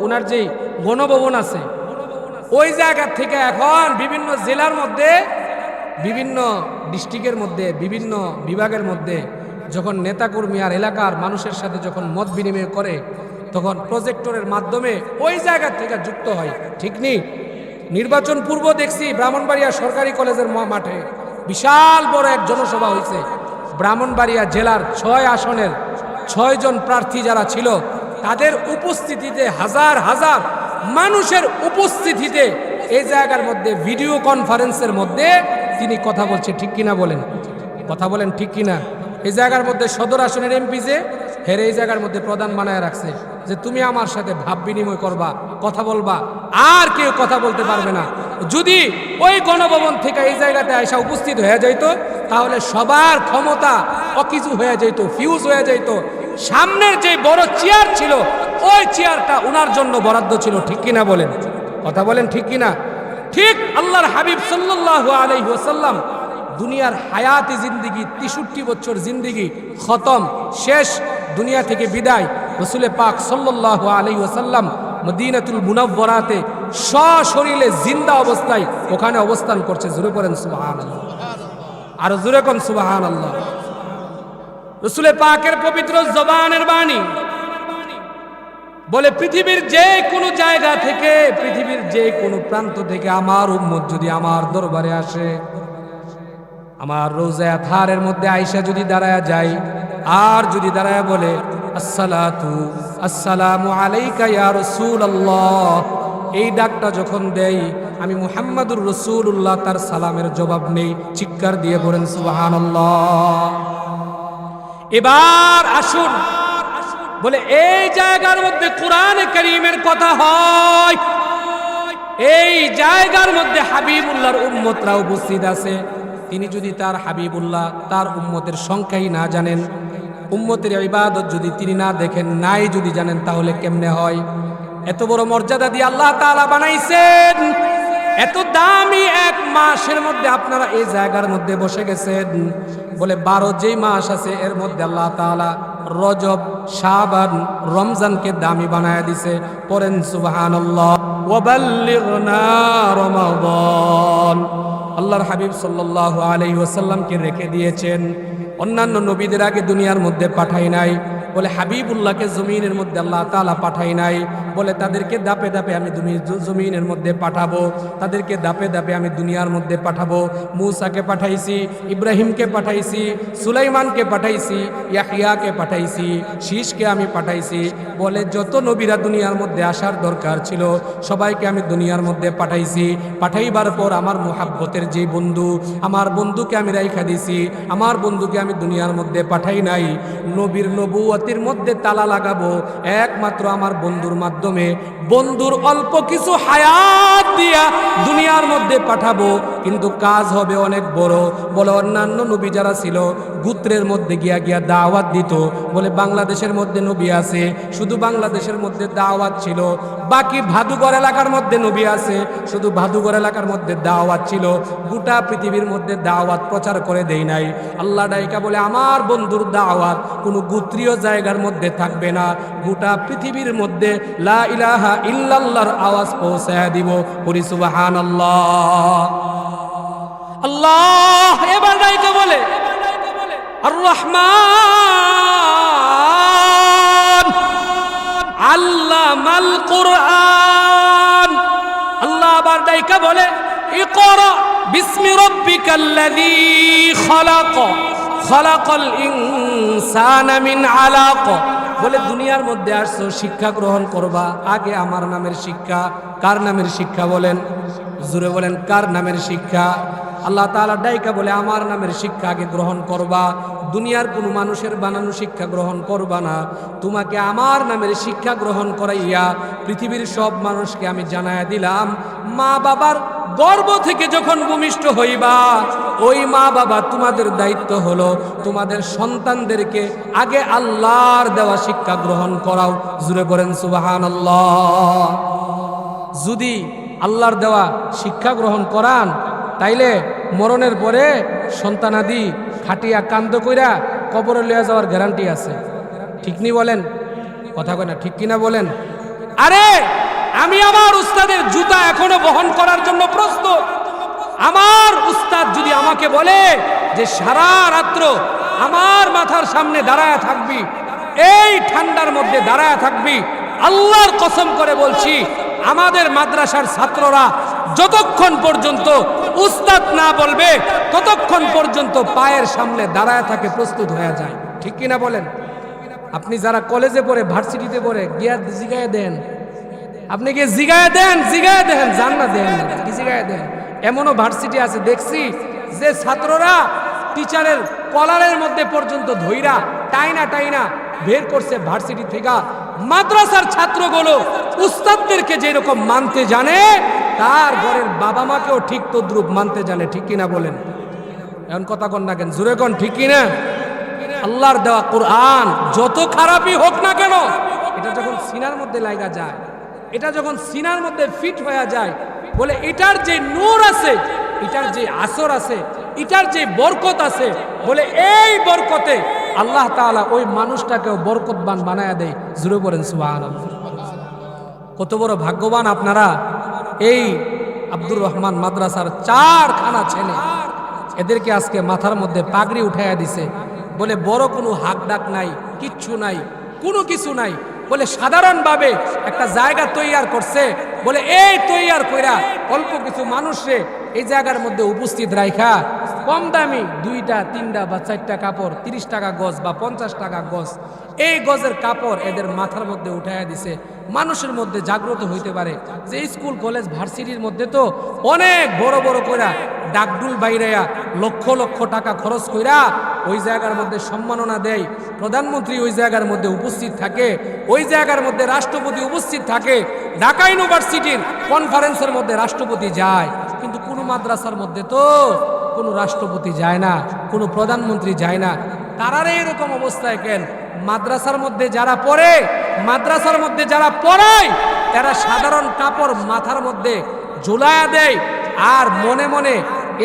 ওনার যে গণভবন আছে ওই জায়গা থেকে এখন বিভিন্ন জেলার মধ্যে, বিভিন্ন ডিস্ট্রিক্টের মধ্যে, বিভিন্ন বিভাগের মধ্যে যখন নেতাকর্মী আর এলাকার মানুষের সাথে যখন মত বিনিময় করে, তখন প্রজেক্টরের মাধ্যমে ওই জায়গা থেকে যুক্ত হয়। ঠিক নি? নির্বাচন পূর্ব দেখছি ব্রাহ্মণবাড়িয়া সরকারি কলেজের মাঠে বিশাল বড় এক জনসভা হয়েছে। ব্রাহ্মণবাড়িয়া জেলার 6 আসনের 6 জন প্রার্থী যারা ছিল, তাদের উপস্থিতিতে, হাজার হাজার মানুষের উপস্থিতিতে এই জায়গার মধ্যে ভিডিও কনফারেন্সের মধ্যে তিনি কথা বলছে। ঠিক কিনা বলেন? কথা বলেন ঠিক কিনা? এই জায়গার মধ্যে সদর আসনের এমপি যে হেরে এই জায়গার মধ্যে প্রধান বানায় রাখছে যে তুমি আমার সাথে ভাব বিনিময় করবা, কথা বলবা, আর কেউ কথা বলতে পারবে না। যদি ওই গণভবন থেকে এই জায়গাতে আইসা উপস্থিত হয়ে যাইতো, তাহলে সবার ক্ষমতা অকিছু হয়ে যাইতো, ফিউজ হয়ে যাইতো। সামনের যে বড় চেয়ার ছিল ওই চেয়ারটা উনার জন্য বরাদ্দ ছিল। ঠিক কিনা বলেন? কথা বলেন ঠিক কিনা? ঠিক আল্লাহর হাবিব সাল্লাল্লাহু আলাইহি ওয়াসাল্লাম দুনিয়ার হায়াতি জিন্দেগি, 63 বছর জিন্দেগি খতম, শেষ, দুনিয়া থেকে বিদায়। রাসূল পাক সাল্লাল্লাহু আলাইহি ওয়াসাল্লাম মদিনাতুল মুনাওয়ারাতে সশরীরে জিন্দা অবস্থায় ওখানে অবস্থান করছে। জোরে পড়েন সুবহানাল্লাহ, আর জোরে কোন সুবহানাল্লাহ। রাসূল পাকের পবিত্র জবানের বাণী বলে, পৃথিবীর যে কোনো জায়গা থেকে, পৃথিবীর যে কোনো প্রান্ত থেকে আমার উম্মত যদি আমার দরবারে আসে, আমার রোজায়ে আতহারের মধ্যে আয়েশা যদি দাঁড়ায়া যায়, আর যদি দাঁড়ায়া বলে আসসালামু আলাইকা ইয়া রাসূলুল্লাহ, এই ডাকটা যখন দেই আমি মুহাম্মাদুর রাসূলুল্লাহ, তার সালামের জবাব নেই। চিৎকার দিয়ে বলেন সুবহানাল্লাহ। এবার আসুন, বলে এই জায়গার মধ্যে কোরআনে কারীমের কথা হয়, এই জায়গার মধ্যে হাবিবুল্লাহর উম্মতরা উপস্থিত আছে। তিনি যদি তার হাবিবুল্লাহ, তার উম্মতের সংখ্যাই না জানেন, উম্মতের ইবাদত যদি তিনি না দেখেন, নাই যদি জানেন, তাহলে কেমনে হয়? এত বড় মর্যাদা দিয়ে আল্লাহ তাআলা বানাইছেন, এত দামি এক মাসের মধ্যে আপনারা এই জায়গার মধ্যে বসে গেছেন। বলে 12 যেই মাস আছে এর মধ্যে আল্লাহ তাআলা রজব, শাবান, রমজানকে দামি বানায় দিছে। পড়েন সুবহানাল্লাহ। ওয়াবাল্লিগনা রমাদান, আল্লাহর হাবিব সাল্লাল্লাহু আলাইহি ওয়াসাল্লামকে রেখে দিয়েছেন, অন্যান্য নবীদের আগে দুনিয়ার মধ্যে পাঠাই নাই। বলে হাবিবুল্লাহকে জমিনের মধ্যে আল্লাহ তাআলা পাঠাই নাই। বলে তাদেরকে দাপে দাপে আমি জমিনের মধ্যে পাঠাবো, তাদেরকে দাপে দাপে আমি দুনিয়ার মধ্যে পাঠাবো। মূসাকে পাঠাইছি, ইব্রাহিমকে পাঠাইছি, সুলাইমানকে পাঠাইছি, ইয়াহইয়াকে পাঠাইছি, শীষকে আমি পাঠাইছি। বলে যত নবীরা দুনিয়ার মধ্যে আসার দরকার ছিল সবাইকে আমি দুনিয়ার মধ্যে পাঠাইছি। পাঠাইবার পর আমার মুহাব্বতের যে বন্ধু, আমার বন্ধুকে আমি রাইখা দিছি, আমার বন্ধুকে আমি দুনিয়ার মধ্যে পাঠাই নাই। নবীর নবুয়তের মধ্যে তালা লাগাবো একমাত্র আমার বন্ধুর মাধ্যমে। বন্ধুর অল্প কিছু হায়াত দিয়া দুনিয়ার মধ্যে পাঠাবো, কিন্তু কাজ হবে অনেক বড়। বলে অন্যান্য নবী যারা ছিল গোত্রের মধ্যে গিয়া গিয়া দাওয়াত দিত। বলে বাংলাদেশের মধ্যে নবী আছে, শুধু বাংলাদেশের মধ্যে দাওয়াত ছিল। বাকি ভাদুঘর এলাকার মধ্যে নবী আছে, শুধু ভাদুঘর এলাকার মধ্যে দাওয়াত ছিল। গোটা পৃথিবীর মধ্যে দাওয়াত প্রচার করে দেই নাই। আল্লাহ ডাইকা বলে আমার বন্ধুর দাওয়াত কোনো গোত্রীয় জায়গার মধ্যে থাকবে না, গোটা পৃথিবীর মধ্যে লা ইলাহা ইল্লাল্লাহর আওয়াজ পৌঁছায় দিব। পড়ি সুবহানাল্লাহ। আল্লাহ এবার ডাইকা বলে আর রহমান আল্লামাল কুরআন। আল্লাহ আবার ডাইকা বলে ইকরা বিসমি রাব্বিকাল্লাযী খালাক খালাকাল ইনসানা মিন আলাক। বলে দুনিয়ার মধ্যে আসছো শিক্ষা গ্রহণ করবা, আগে আমার নামের শিক্ষা। কার নামের শিক্ষা বলেন? জোরে বলেন, কার নামের শিক্ষা? আল্লাহ তাআলা ডাইকা বলে আমার নামের শিক্ষা আগে গ্রহণ করবা, দুনিয়ার কোনো মানুষের বানানো শিক্ষা গ্রহণ করবা না, তোমাকে আমার নামের শিক্ষা গ্রহণ করাইয়া পৃথিবীর সব মানুষকে আমি জানায়া দিলাম, মা বাবার গর্ভ থেকে যখন ভূমিষ্ঠ হইবা ওই মা বাবা তোমাদের দায়িত্ব হলো তোমাদের সন্তানদেরকে আগে আল্লাহর দেওয়া শিক্ষা গ্রহণ করাও। জুড়ে করেন সুবহানাল্লাহ। যদি আল্লাহর দেওয়া শিক্ষা গ্রহণ করান তাইলে মরণের পরে সন্তানাদি খাটিয়া কান্দ কইরা কবরে লইয়া যাওয়ার গ্যারান্টি আছে। ঠিক নি বলেন? কথা কয় না, ঠিক কিনা বলেন? আরে আমি আমার উস্তাদের জুতা এখনো বহন করার জন্য প্রস্তুত। আমার উস্তাদ যদি আমাকে বলে যে সারা রাত্র আমার মাথার সামনে দাঁড়ায়া থাকবি, এই ঠান্ডার মধ্যে দাঁড়ায়া থাকবি, আল্লাহর কসম করে বলছি আমাদের মাদ্রাসার ছাত্ররা যতক্ষণ পর্যন্ত উস্তাদ না বলবে ততক্ষণ পর্যন্ত পায়ের সামনে দাঁড়ায় থাকে, প্রস্তুত হয়ে যায়। ঠিক কিনা বলেন? আপনি যারা কলেজে পড়ে, ভার্সিটিতে পড়ে, গিয়া জিগায় দেন, আপনি গিয়ে জিগায় দেন, জান না দেন না, কি জিগায় দেন। এমনও ভার্সিটি আছে দেখছি যে ছাত্ররা টিচারের কলারের মধ্যে পর্যন্ত ধইরা টাইনা বের করছে ভার্সিটি থেকে। মাদ্রাসার ছাত্রগুলো উস্তাদদেরকে যেরকম মানতে জানে তার ঘরের বাবা মাকেও ঠিক তদ্রুপ মানতে জানে। ঠিক কিনা বলেন? এখন কথা কন না কেন, জোরে কন, ঠিক কিনা? আল্লাহর দেওয়া কোরআন যত খারাপই হোক না কেন, এটা যখন সিনার মধ্যে লাগা যায়, এটা যখন সিনার মধ্যে ফিট হয়ে যায়, বলে এটার যে নূর আছে, এটার যে আসর আছে, এটার যে বরকত আছে, বলে এই বরকতে আল্লাহ তাআলা ওই মানুষটাকেও বরকতবান বানায়া দেয়। জুড়ে পড়েন সুবহানাল্লাহ। কত বড় ভাগ্যবান আপনারা। এই আব্দুর রহমান মাদ্রাসার 4খানা ছেলে, এদেরকে আজকে মাথার মধ্যে পাগড়ি উঠাইয়া দিছে। বলে বড় কোনো হাক ডাক নাই, কিচ্ছু নাই, কোনো কিছু নাই, বলে সাধারণভাবে একটা জায়গা তৈয়ার করছে। বলে এই তৈয়ার কইরা অল্প কিছু মানুষরে এই জায়গার মধ্যে উপস্থিত রাইখা কম দামি 2টা 3টা বা 4টা কাপড়, 30 টাকা গজ বা 50 টাকা গজ, এই গজের কাপড় এদের মাথার মধ্যে উঠাইয়া দিছে। মানুষের মধ্যে জাগ্রত হইতে পারে যে স্কুল কলেজ ভার্সিটির মধ্যে তো অনেক বড় বড় কইরা ডাকডুল বাইরাইয়া লক্ষ লক্ষ টাকা খরচ কইরা ওই জায়গার মধ্যে সম্মাননা দেয়, প্রধানমন্ত্রী ওই জায়গার মধ্যে উপস্থিত থাকে, ওই জায়গার মধ্যে রাষ্ট্রপতি উপস্থিত থাকে, ঢাকা ইউনিভার্সিটির কনফারেন্সের মধ্যে রাষ্ট্রপতি যায়। কিন্তু কোনো মাদ্রাসার মধ্যে তো কোনো রাষ্ট্রপতি যায় না, কোনো প্রধানমন্ত্রী যায় না। তারারে এরকম অবস্থায় কেন? মাদ্রাসার মধ্যে যারা পড়ে, মাদ্রাসার মধ্যে যারা পড়ায়, তারা সাধারণ কাপড় মাথার মধ্যে ঝুলায়া দেয় আর মনে মনে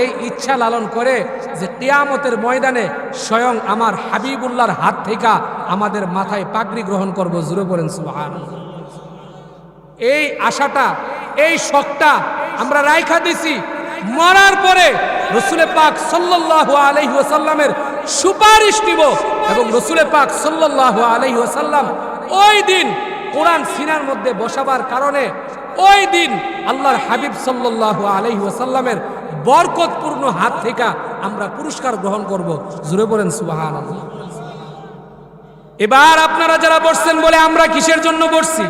এই ইচ্ছা লালন করে যে কিয়ামতের ময়দানে স্বয়ং আমার হাবিবুল্লাহর হাত থেকে আমাদের মাথায় পাগড়ি গ্রহণ করব। জুড়ে পড়েন সুবহানাল্লাহ। এই আশাটা, এই শখটা আমরা রাইখা দিছি। মরার পরে রাসূল পাক সাল্লাল্লাহু আলাইহি ওয়াসাল্লামের সুপারিশ নিব এবং রাসূল পাক সাল্লাল্লাহু আলাইহি ওয়াসাল্লাম ওই দিন কোরআন সিনার মধ্যে বসাবার কারণে ওই দিন আল্লাহর হাবিব সাল্লাল্লাহু আলাইহি ওয়াসাল্লামের বরকতপূর্ণ হাত থেকে আমরা পুরস্কার গ্রহণ করব। জুড়ে বলেন সুবহানাল্লাহ। এবার আপনারা যারা বসছেন বলে আমরা কিসের জন্য বসছি?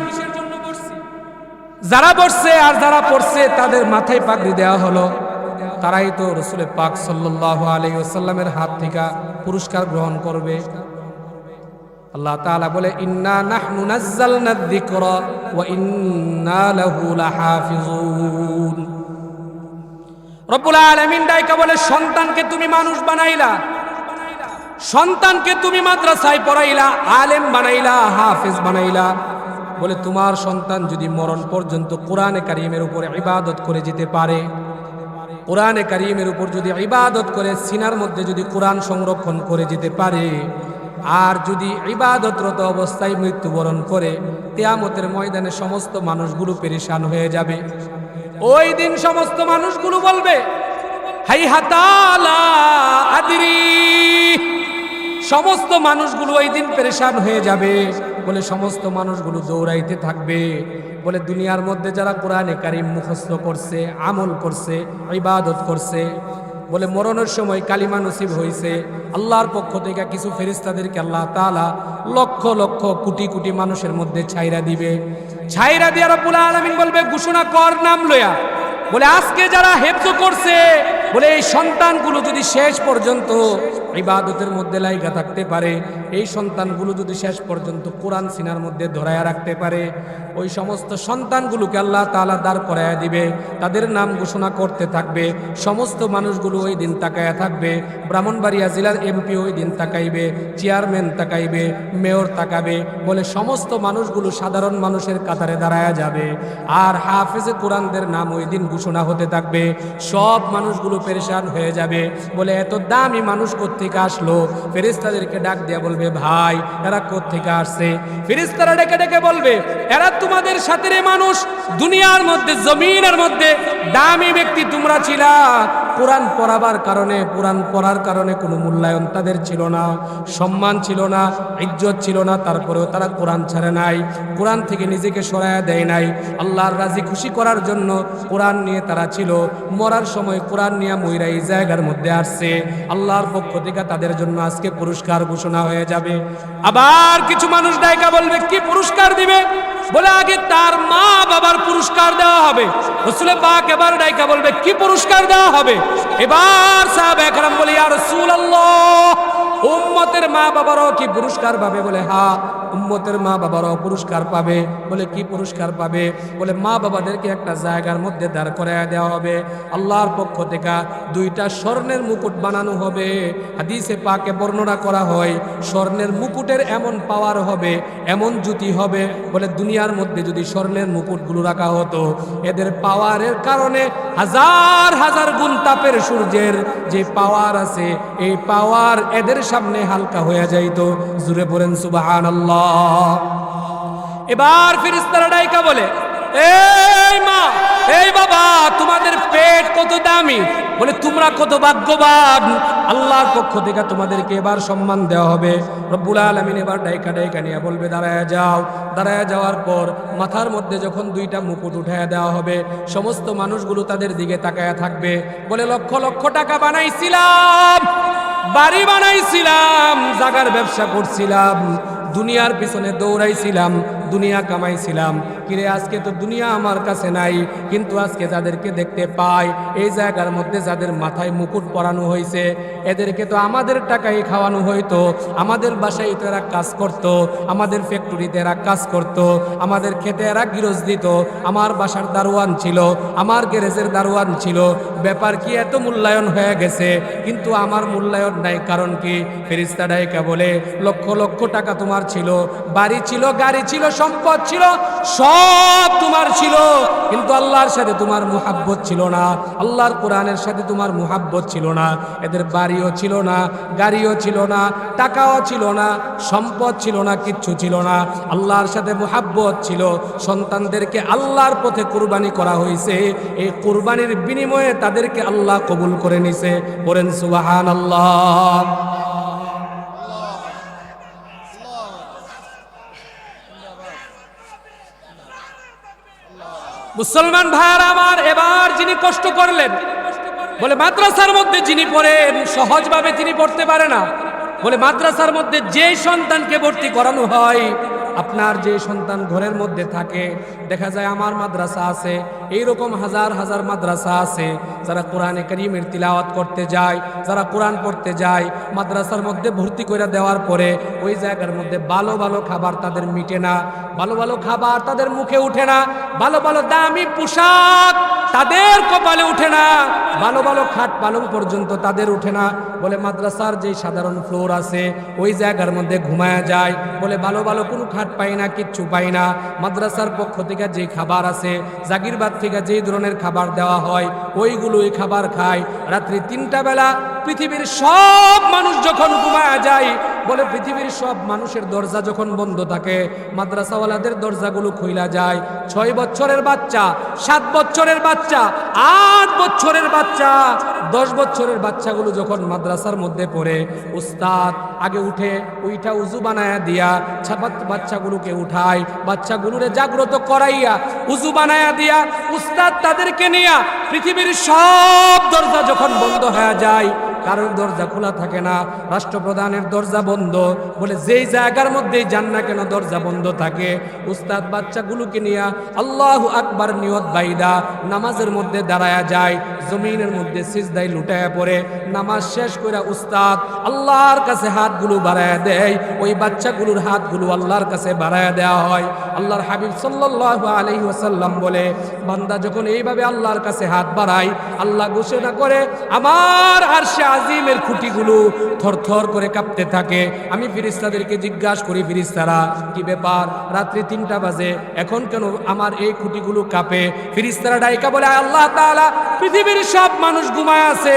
যারা বসছে আর যারা পড়ছে তাদের মাথায় পাগড়ি দেওয়া হলো, তারাই তো রাসূল পাক সাল্লাল্লাহু আলাইহি ওয়াসাল্লামের হাত থেকে পুরস্কার গ্রহণ করবে। আল্লাহ তাআলা বলে ইন্না নাহনু নাযালনা যিকরা ওয়া ইন্না লাহু লাহাফিজুন। রব্বুল আলামিন ডাইকা বলে সন্তানকে তুমি মানুষ বানাইলা, সন্তানকে তুমি মাদ্রাসায় পড়াইলা, আলেম বানাইলা, হাফেজ বানাইলা। বলে তোমার সন্তান যদি মরণ পর্যন্ত কোরআনে কারীমের উপরে ইবাদত করে যেতে পারে, কোরআনে কারীমের উপর যদি ইবাদত করে, সিনার মধ্যে যদি কোরআন সংরক্ষণ করে যেতে পারে, আর যদি ইবাদতরত অবস্থায় মৃত্যুবরণ করে, কিয়ামতের ময়দানে সমস্ত মানুষগুলো পেরেশান হয়ে যাবে। ওই দিন সমস্ত মানুষগুলো বলবে হাইহাতা লা আদরি। সমস্ত মানুষগুলো ওই দিন পেরেশান হয়ে যাবে। বলে সমস্ত মানুষগুলো দৌড়াইতে থাকবে। বলে দুনিয়ার মধ্যে যারা কোরআনে কারীম মুখস্থ করছে, আমল করছে, ইবাদত করছে, বলে মরণের সময় কালিমা নসিব হয়েছে, আল্লাহর পক্ষ থেকে কিছু ফেরেশতাদেরকে আল্লাহ তাআলা লক্ষ লক্ষ কোটি কোটি মানুষের মধ্যে ছাইরা দিবে। ছাইরা দিয়া রব্বুল আলামিন বলবে ঘোষণা কর নাম লয়া। বলে আজকে যারা হেফজ করছে বলে এই সন্তানগুলো যদি শেষ পর্যন্ত ইবাদতের মধ্যে লাইগা থাকতে পারে, এই সন্তানগুলো যদি শেষ পর্যন্ত কোরআন সিনার মধ্যে ধরায়া রাখতে পারে, ওই সমস্ত সন্তানগুলোকে আল্লাহ তাআলা দাঁড় করায়া দিবে, তাদের নাম ঘোষণা করতে থাকবে। সমস্ত মানুষগুলো ওই দিন তাকায়া থাকবে। ব্রাহ্মণবাড়িয়া জেলার এমপি ওই দিন তাকাইবে, চেয়ারম্যান তাকাইবে, মেয়র তাকাবে, বলে সমস্ত মানুষগুলো সাধারণ মানুষের কাতারে দাঁড়ায়া যাবে। আর হাফেজে কোরআনদের নাম ওই দিন ঘোষণা হতে থাকবে। সব মানুষগুলো পেরেশান হয়ে যাবে, বলে এত দামি মানুষ কোত্থেকে আসলো? ফেরেশতাদেরকে ডাক দিয়া বলবে, ভাই এরা কোত্থেকে আসছে? ফেরেশতারা ডেকে ডেকে বলবে, এরা তোমাদের সাথে মানুষ, দুনিয়ার মধ্যে জমিনের মধ্যে দামি ব্যক্তি তোমরা ছিলা। কোরআন পড়াবার কারণে, কোরআন পড়ার কারণে কোনো মূল্যায়ন তাদের ছিল না, সম্মান ছিল না, ইজ্জত ছিল না। তারপরেও তারা কোরআন ছাড়ে নাই, কোরআন থেকে নিজেকে সরায়া দেয় নাই। আল্লাহর রাজি খুশি করার জন্য কোরআন নিয়ে তারা ছিল। মরার সময় কোরআন নিয়ে মইরা এই জায়গার মধ্যে আসছে। আল্লাহর পক্ষ থেকে তাদের জন্য আজকে পুরস্কার ঘোষণা হয়ে যাবে। আবার কিছু মানুষ ডাইকা বলবে, কি পুরস্কার দিবে? বলে আগে তার মা বাবার পুরস্কার দেওয়া হবে। রাসূল পাক এবার ডাইকা বলবে, কি পুরস্কার দেওয়া হবে? এবার সাহাবায়ে কেরাম বলে, ইয়া রাসূলুল্লাহ, উম্মতের মা বাবারও কি পুরস্কার পাবে? বলে হ্যাঁ, উম্মতের মা বাবারও পুরস্কার পাবে। বলে কি পুরস্কার পাবে? বলে মা বাবাদেরকে একটা জায়গার মধ্যে দাঁড় করায়া দেওয়া হবে। আল্লাহর পক্ষ থেকে দুইটা স্বর্ণের মুকুট বানানো হবে। হাদিসে পাকে বর্ণনা করা হয়, স্বর্ণের মুকুটের এমন পাওয়ার হবে, এমন জ্যোতি হবে, বলে দুনিয়ার মধ্যে যদি স্বর্ণের মুকুটগুলো রাখা হতো, এদের পাওয়ারের কারণে হাজার হাজার গুণ তাপের সূর্যের যে পাওয়ার আছে, এই পাওয়ার এদের সামনে হালকা হয়ে যাইতো। জুড়ে পড়েন সুবহানাল্লাহ। এবার ফেরেশতারা ডাইকা বলে, এই মা, এই বাবা, তোমাদের পেট কত দামি, বলে তোমরা কত ভাগ্যবান। আল্লাহর পক্ষ থেকে তোমাদেরকে এবার সম্মান দেওয়া হবে। রব্বুল আলামিন এবার ডাইকা ডাইকা নিয়ে বলবে, দাঁড়ায় যাও। দাঁড়ায় যাওয়ার পর মাথার মধ্যে যখন দুইটা মুকুট উঠায় দেওয়া হবে, সমস্ত মানুষগুলো তাদের দিকে তাকায়া থাকবে। বলে লক্ষ লক্ষ টাকা বানাইছিলাম, বাড়ি বানাইছিলাম, জাগার ব্যবসা করছিলাম, দুনিয়ার পিছনে দৌড়াইছিলাম, দুনিয়া কামাইছিলাম, কিরে আজকে তো দুনিয়া আমার কাছে নাই। কিন্তু আজকে যাদেরকে দেখতে পাই, এই জায়গার মধ্যে যাদের মাথায় মুকুট পরানো হয়েছে, এদেরকে তো আমাদের টাকায় খাওয়ানো হইতো, আমাদের বাসায় তো এরা কাজ করত, আমাদের ফ্যাক্টরিতে এরা কাজ করত, আমাদের খেতে এরা গিরজ দিত, আমার বাসার দারোয়ান ছিল, আমার গ্যারেজের দারোয়ান ছিল। ব্যাপার কি এত মূল্যায়ন হয়ে গেছে, কিন্তু আমার মূল্যায়ন নাই। কারণ কি? ফেরেশতা ডাইকা বলে, লক্ষ লক্ষ টাকা তোমার ছিল, বাড়ি ছিল, গাড়ি ছিল, সম্পদ ছিল, সব তোমার ছিল, কিন্তু আল্লাহর সাথে তোমার মুহাব্বত ছিল না, আল্লাহর কোরআনের সাথে তোমার মুহাব্বত ছিল না। এদের বাড়িও ছিল না, গাড়িও ছিল না, টাকাও ছিল না, সম্পদ ছিল না, কিচ্ছু ছিল না। আল্লাহর সাথে মুহাব্বত ছিল। সন্তানদেরকে আল্লাহর পথে কুরবানি করা হয়েছে, এই কুরবানির বিনিময়ে তাদেরকে আল্লাহ কবুল করে নিছে। বলেন সুবহানাল্লাহ। মুসলমান ভাইরা আমার, এবার যিনি কষ্ট করলেন, বলে মাদ্রাসার মধ্যে যিনি পড়েন, সহজভাবে তিনি পড়তে পারে না। বলে মাদ্রাসার মধ্যে যে সন্তানকে ভর্তি করানো হয়, আপনার যে সন্তান ঘরের মধ্যে থাকে, দেখা যায় আমার মাদ্রাসা আছে, এইরকম হাজার হাজার মাদ্রাসা আছে, যারা কোরআনে কারীমের তিলাওয়াত করতে যায়, যারা কোরআন পড়তে যায়, মাদ্রাসার মধ্যে ভর্তি করে দেওয়ার পরে ওই জায়গার মধ্যে ভালো ভালো খাবার তাদের মিটে না, ভালো ভালো খাবার তাদের মুখে উঠে না, ভালো ভালো দামি পোশাক তাদের কপালে উঠে না, ভালো ভালো খাট পালং পর্যন্ত তাদের উঠে না। বলে মাদ্রাসার যে সাধারণ ফ্লোর আছে, ওই জায়গার মধ্যে ঘুমায়া যায়। বলে ভালো ভালো কোনো খাট পাই না, কিচ্ছু পাই না। মাদ্রাসার পক্ষ থেকে যে খাবার আছে, জাগিরবাদ থেকে যেই ধরনের খাবার দেওয়া হয়, ওইগুলোই খাবার খায়। রাত্রি 3টা বেলা পৃথিবীর সব মানুষ যখন ঘুমায়া যায়, বলে পৃথিবীর সব মানুষের দরজা যখন বন্ধ থাকে, মাদ্রাসাওয়ালাদের দরজাগুলো খুইলা যায়। 6 বছরের বাচ্চা, 7 বছরের বাচ্চা, 8 বছরের বাচ্চা, 10 বছরের বাচ্চাগুলো যখন মাদ্রাসার মধ্যে পড়ে, উস্তাদ আগে উইঠা উজু বানায়া দিয়া বাচ্চাগুলোকে উঠায়, বাচ্চাগুলোরে জাগ্রত করাইয়া উজু বানায়া দিয়া উস্তাদ তাদেরকে নিয়া পৃথিবীর সব দরজা যখন বন্ধ হয়ে যায়, কারোর দরজা খোলা থাকে না, রাষ্ট্রপ্রধানের দরজা বন্ধ। বলে যেই জায়গার মধ্যেই যান না কেন দরজা বন্ধ থাকে। উস্তাদ বাচ্চাগুলোকে নিয়ে আল্লাহু আকবার নিয়ত বাইদা নামাজের মধ্যে দাঁড়ায়া যায়, জমিনের মধ্যে সিজদায় লুটায়া পড়ে। নামাজ শেষ করে উস্তাদ আল্লাহর কাছে হাতগুলো বাড়ায়া দেয়। ওই বাচ্চাগুলোর হাতগুলো আল্লাহর কাছে বাড়ায়া দেওয়া হয়। আল্লাহর হাবিব সাল্লাল্লাহু আলাইহি ওয়াসাল্লাম বলে, বান্দা যখন এইভাবে আল্লাহর কাছে হাত বাড়ায়, আল্লাহ ঘোষণা করে আমার আরশে আজিমের খুঁটিগুলো থরথর করে কাঁপতে থাকে। আমি ফেরেশতাদেরকে জিজ্ঞাসা করি, ফেরেশতারা কি ব্যাপার, রাত্রি 3টা বাজে, এখন কেন আমার এই খুঁটিগুলো কাঁপে? ফেরেশতারা ডাইকা বলে, আল্লাহ তাআলা পৃথিবীর সব মানুষ ঘুমায় আছে,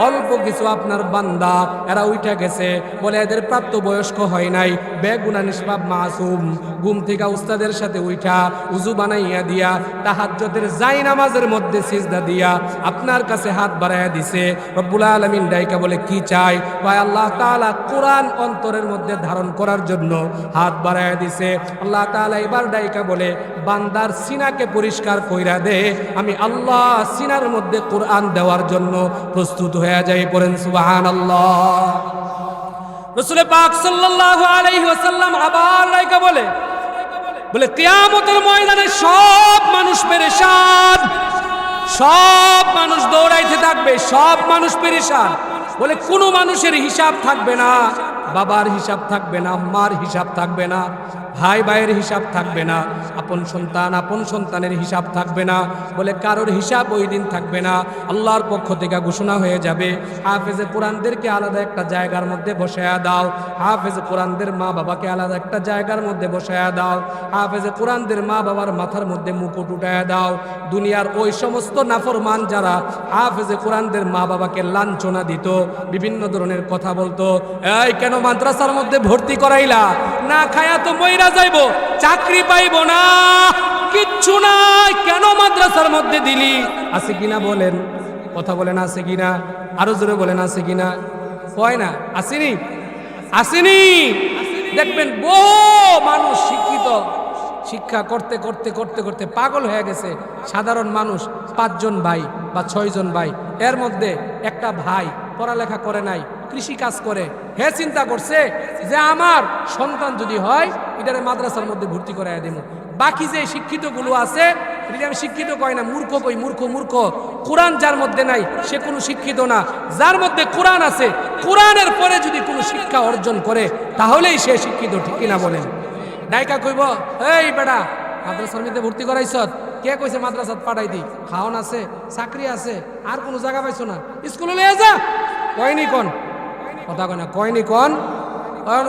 অল্প কিছু আপনার বান্দা এরা উঠে গেছে। বলে এদের প্রাপ্ত বয়স্ক হয় নাই, বেগুনা নিষ্পাপ মাসুম। ঘুম থেকে উস্তাদের সাথে উঠা উজু বানাইয়া দিয়া তাহাজ্জুদের যাই নামাজের মধ্যে সিজদা দিয়া আপনার কাছে হাত বাড়াইয়া দিছে। রব্বুল আলামিন ডাইকা বলে কি চাই? কয় আল্লাহ তাআলা কোরআন অন্তরের মধ্যে ধারণ করার জন্য হাত বাড়াইয়া দিছে। আল্লাহ তাআলা এবার ডাইকা বলে, বান্দার সিনাকে পরিষ্কার কইরা দে, আমি আল্লাহ সিনার মধ্যে কোরআন দেওয়ার জন্য প্রস্তুত হয়ে যাই। পড়েন সুবহানাল্লাহ। রাসূল পাক সাল্লাল্লাহু আলাইহি ওয়াসাল্লাম আবার ডাইকা বলে কিয়ামতের ময়দানে সব মানুষ পেরেশান, সব মানুষ দৌড়াইতে থাকবে, সব মানুষ পেরেশান। বলে কোনো মানুষের হিসাব থাকবে না, বাবার হিসাব থাকবে না, মার হিসাব থাকবে না, ভাই ভাইয়ের হিসাব থাকবে না, আপন সন্তানের হিসাব থাকবে না। বলে কারোর হিসাব ওই দিন থাকবে না। আল্লাহর পক্ষ থেকে ঘোষণা হয়ে যাবে, হাফেজে কোরআনদেরকে আলাদা একটা জায়গার মধ্যে বসায়া দাও, হাফেজে কোরআনদের মা বাবাকে আলাদা একটা জায়গার মধ্যে বসায়া দাও, হাফেজে কোরআনদের মা বাবার মাথার মধ্যে মুকুট উঠায়া দাও। দুনিয়ার ওই সমস্ত নাফরমান যারা হাফেজে কোরআনদের মা বাবাকে লাঞ্ছনা দিত, বিভিন্ন ধরনের কথা বলতো, এই কেন মাদ্রাসার মধ্যে ভর্তি করাইলা, না খায়া তো মইরা যাইবো, চাকরি পাইবো না, কিচ্ছু নাই, কেন মাদ্রাসার মধ্যে দিলি? আছে কিনা বলেন, কথা বলেন, আছে কিনা? আরো জোরে বলেন, আছে কিনা? হয় না? আসেনি? আসেনি? দেখবেন বহু মানুষ শিক্ষিত, শিক্ষা করতে করতে করতে করতে পাগল হয়ে গেছে। সাধারণ মানুষ 5 জন ভাই বা 6 জন ভাই, এর মধ্যে একটা ভাই পড়ালেখা করে নাই, কৃষি কাজ করে। হে চিন্তা করছে যে আমার সন্তান যদি হয় এটারে মাদ্রাসার মধ্যে ভর্তি করাইয়া দেব। বাকি যে শিক্ষিত গুলো আছে, আমি শিক্ষিত কয় না, মূর্খ কই, মূর্খ মূর্খ। কোরআন যার মধ্যে নাই সে কোনো শিক্ষিত না, যার মধ্যে কোরআন আছে, কোরআনের পরে যদি কোনো শিক্ষা অর্জন করে তাহলেই সে শিক্ষিত। ঠিক কিনা বলেন? ডাইকা কইব, এই বেটা মাদ্রাসার মধ্যে ভর্তি করাইছ, কে কইছে মাদ্রাসাত পাঠাই দি? খাওন আছে, চাকরি আছে, আর কোনো জায়গা পাইছো না, স্কুলে লয়ে যা। কয়নি কোন কথা কয় না, কয়নি কোন?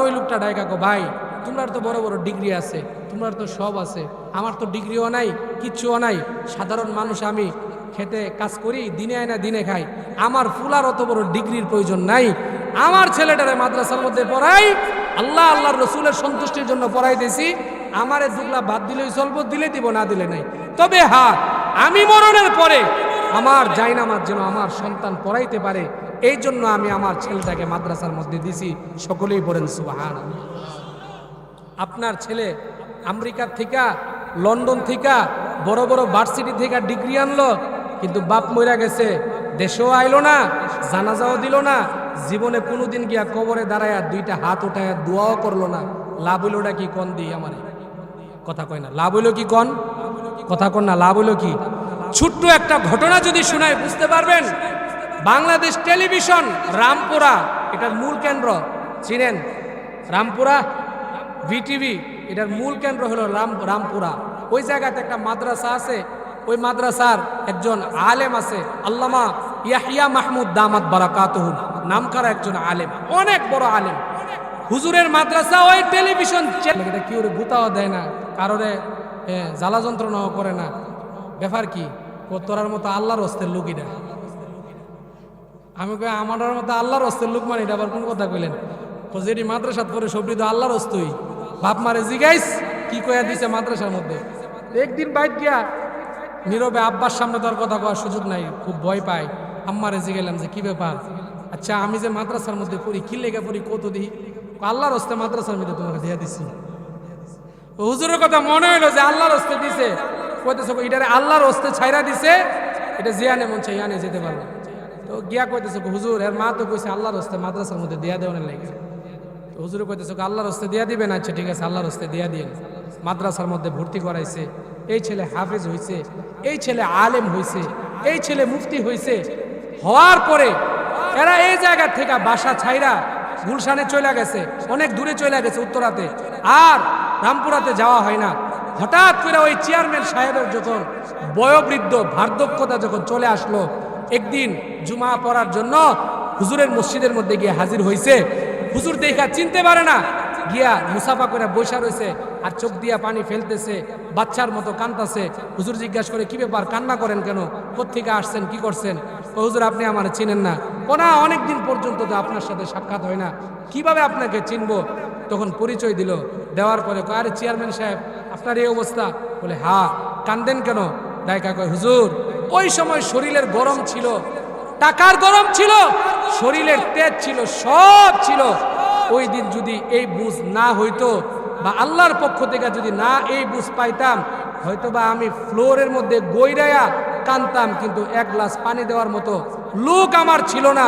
ওই লোকটা ডাইকা কো, ভাই তোমার তো বড় বড় ডিগ্রি আছে, তোমার তো সব আছে, আমার তো ডিগ্রিও নাই, কিচ্ছুও নাই, সাধারণ মানুষ, আমি খেতে কাজ করি, দিনে আয় না দিনে খাই, আমার ফুলার অত বড় ডিগ্রির প্রয়োজন নাই, আমার ছেলেটারে মাদ্রাসার মধ্যে পড়াই, আল্লাহর রসুলের সন্তুষ্টির জন্য পড়াইতেছি, আমারে দুগলা বাদ দিলেই চলবো, দিলে দিব, না দিলে নাই। তবে হ্যাঁ, আমি মরণের পরে আমার জায়নামাজ যেন আমার সন্তান পড়াইতে পারে, এই জন্য আমি আমার ছেলেটাকে মাদ্রাসার মধ্যে দিছি। সকলেই পড়েন সুবহানাল্লাহ। আপনার ছেলে আমেরিকার থেকে, লন্ডন থেকে, বড় বড় ভার্সিটি থেকে ডিগ্রি আনলো, কিন্তু বাপ মইরা গেছে, দেশেও আইলো না, জানাজাও দিল না, জীবনে কোনোদিন গিয়া কবরে দাঁড়ায়া 2টা হাত উঠায়া দোয়াও করলো না। লাভ হইলোটা কি? কন দিই আমার কথা কয় না, লাভ হইলো কি? কন কথা কন না, লাভ হইলো কি? ছোট্ট একটা ঘটনা যদি শোনায় বুঝতে পারবেন। বাংলাদেশ টেলিভিশন রামপুরা, এটার মূল কেন্দ্র চিনেন? রামপুরা ভিটিভি, এটার মূল কেন্দ্র হলো রামপুরা। ওই জায়গাতে একটা মাদ্রাসা আছে, ওই মাদ্রাসার একজন আলেম আছে, আল্লামা ইয়াহিয়া মাহমুদ দামাত বারাকাতুহু নামকরা একজন আলেম, অনেক বড় আলেম। হুজুরের মাদ্রাসা ওই টেলিভিশন এটা কি ওরে গুতাও দেয় না, কারোরে জ্বালা যন্ত্রণাও করে না। ব্যাপার কি? তোরার মতো আল্লাহর হস্তের লোক এটা। আমি কই আমার মতো আল্লাহর হস্তের লোক, মানে এটা আবার কোন কথা কইলেন? যেটি মাদ্রাসাত পরে সবটি তো আল্লাহর হস্তই। বাপ মারে জিগাইস কি কয়া দিছে মাদ্রাসার মধ্যে। একদিন বাইক গিয়া নীরবে আব্বার সামনে তোর কথা কওয়ার সুযোগ নাই, খুব ভয় পাই। আম্মারে জিগাইলাম যে কি ব্যাপার, আচ্ছা আমি যে মাদ্রাসার মধ্যে পড়ি, কি লেগে পড়ি কত দিই? আল্লাহর হস্তে মাদ্রাসার মধ্যে তোমাকে দিয়া দিছি। হুজুরের কথা মনে হইলো যে আল্লাহর হস্তে দিছে, কইতেছে এটারে আল্লাহর হস্তে ছাইরা দিছে, এটা জিয়ানে মন চাই আনে যেতে পারবে। তো গিয়া কইতেছে হুজুর এর মা তো কইছে আল্লাহর রাস্তায় মাদ্রাসার মধ্যে দিয়া দেওয়ার লেগে। তো হুজুরে কইতেছে আল্লাহর রাস্তায় দিয়া দিবেন, আচ্ছা ঠিক আছে আল্লাহর রাস্তায় দিয়া দিন। মাদ্রাসার মধ্যে ভর্তি করাইছে, এই ছেলে হাফেজ হইছে, এই ছেলে আলেম হইছে, এই ছেলে মুফতি হইছে। হওয়ার পরে এরা এই জায়গা থেকে বাসা ছাইরা গুলশানে চলে গেছে, অনেক দূরে চলে গেছে উত্তরাতে, আর রামপুরাতে যাওয়া হয় না। হঠাৎ করে ওই চেয়ারম্যান সাহেবের যখন বয়োবৃদ্ধ বার্ধক্যতা যখন চলে আসলো, একদিন জুমা পড়ার জন্য হুজুরের মসজিদের মধ্যে গিয়ে হাজির হইছে। হুজুর দেখা চিনতে পারে না, গিয়া মুসাফা করে বসা রয়েছে আর চোখ দিয়া পানি ফেলতেছে, বাচ্চার মতো কাঁদতেছে। হুজুর জিজ্ঞাসা করে কি ব্যাপার, কান্না করেন কেন, কোত্থেকে আসছেন, কি করছেন? ও হুজুর আপনি আমার চিনেন না? ও না, অনেকদিন পর্যন্ত তো আপনার সাথে সাক্ষাৎ হয় না, কিভাবে আপনাকে চিনবো? তখন পরিচয় দিল, দেওয়ার পরে কয় আরে চেয়ারম্যান সাহেব আপনার এই অবস্থা। বলে হ্যাঁ, কান্দেন কেন? ডাইকা কয় হুজুর ওই সময় শরীরের গরম ছিল, টাকার গরম ছিল, শরীরের তেজ ছিল, সব ছিল। ওই দিন যদি এই বুঝ না হইতো বা আল্লাহর পক্ষ থেকে যদি না এই বুঝ পাইতাম, হয়তো বা আমি ফ্লোরের মধ্যে গইরায়া কানতাম, কিন্তু এক গ্লাস পানি দেওয়ার মতো লোক আমার ছিল না।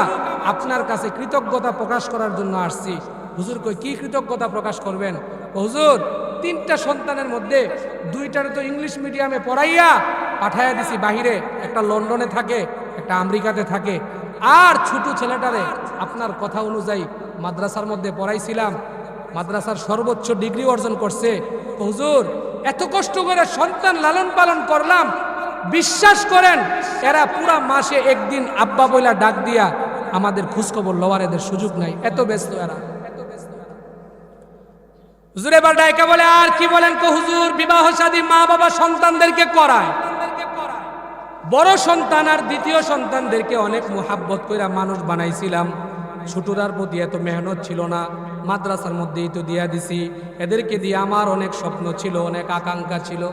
আপনার কাছে কৃতজ্ঞতা প্রকাশ করার জন্য আসছি। হুজুর কই কি কৃতজ্ঞতা প্রকাশ করবেন? হুজুর 3টা সন্তানের মধ্যে 2টারে তো ইংলিশ মিডিয়ামে পড়াইয়া পাঠাইয়া দিছি বাহিরে, একটা লন্ডনে থাকে, একটা আমেরিকাতে থাকে, আর ছোট ছেলেটারে আপনার কথা অনুযায়ী মাদ্রাসার মধ্যে পড়াইছিলাম, মাদ্রাসার সর্বোচ্চ ডিগ্রি অর্জন করছে। হুজুর এত কষ্ট করে সন্তান লালন পালন করলাম, বিশ্বাস করেন এরা পুরা মাসে একদিন আব্বা বইলা ডাক দিয়া আমাদের খোঁজখবর লওয়ার এদের সুযোগ নাই, এত ব্যস্ত এরা। হুজুর এবার ডাইকা বলে আর কি বলেন? হুজুর বিবাহ শাদী মা বাবা সন্তানদেরকে করায়, বড় সন্তান আর দ্বিতীয় সন্তানদেরকে অনেক মোহাব্বত কইরা মানুষ বানাইছিলাম, ছোটরার প্রতি এত মেহনত ছিল না, মাদ্রাসার মধ্যেই তো দিয়া দিছি। এদেরকে দিয়ে আমার অনেক স্বপ্ন ছিল, অনেক আকাঙ্ক্ষা ছিল,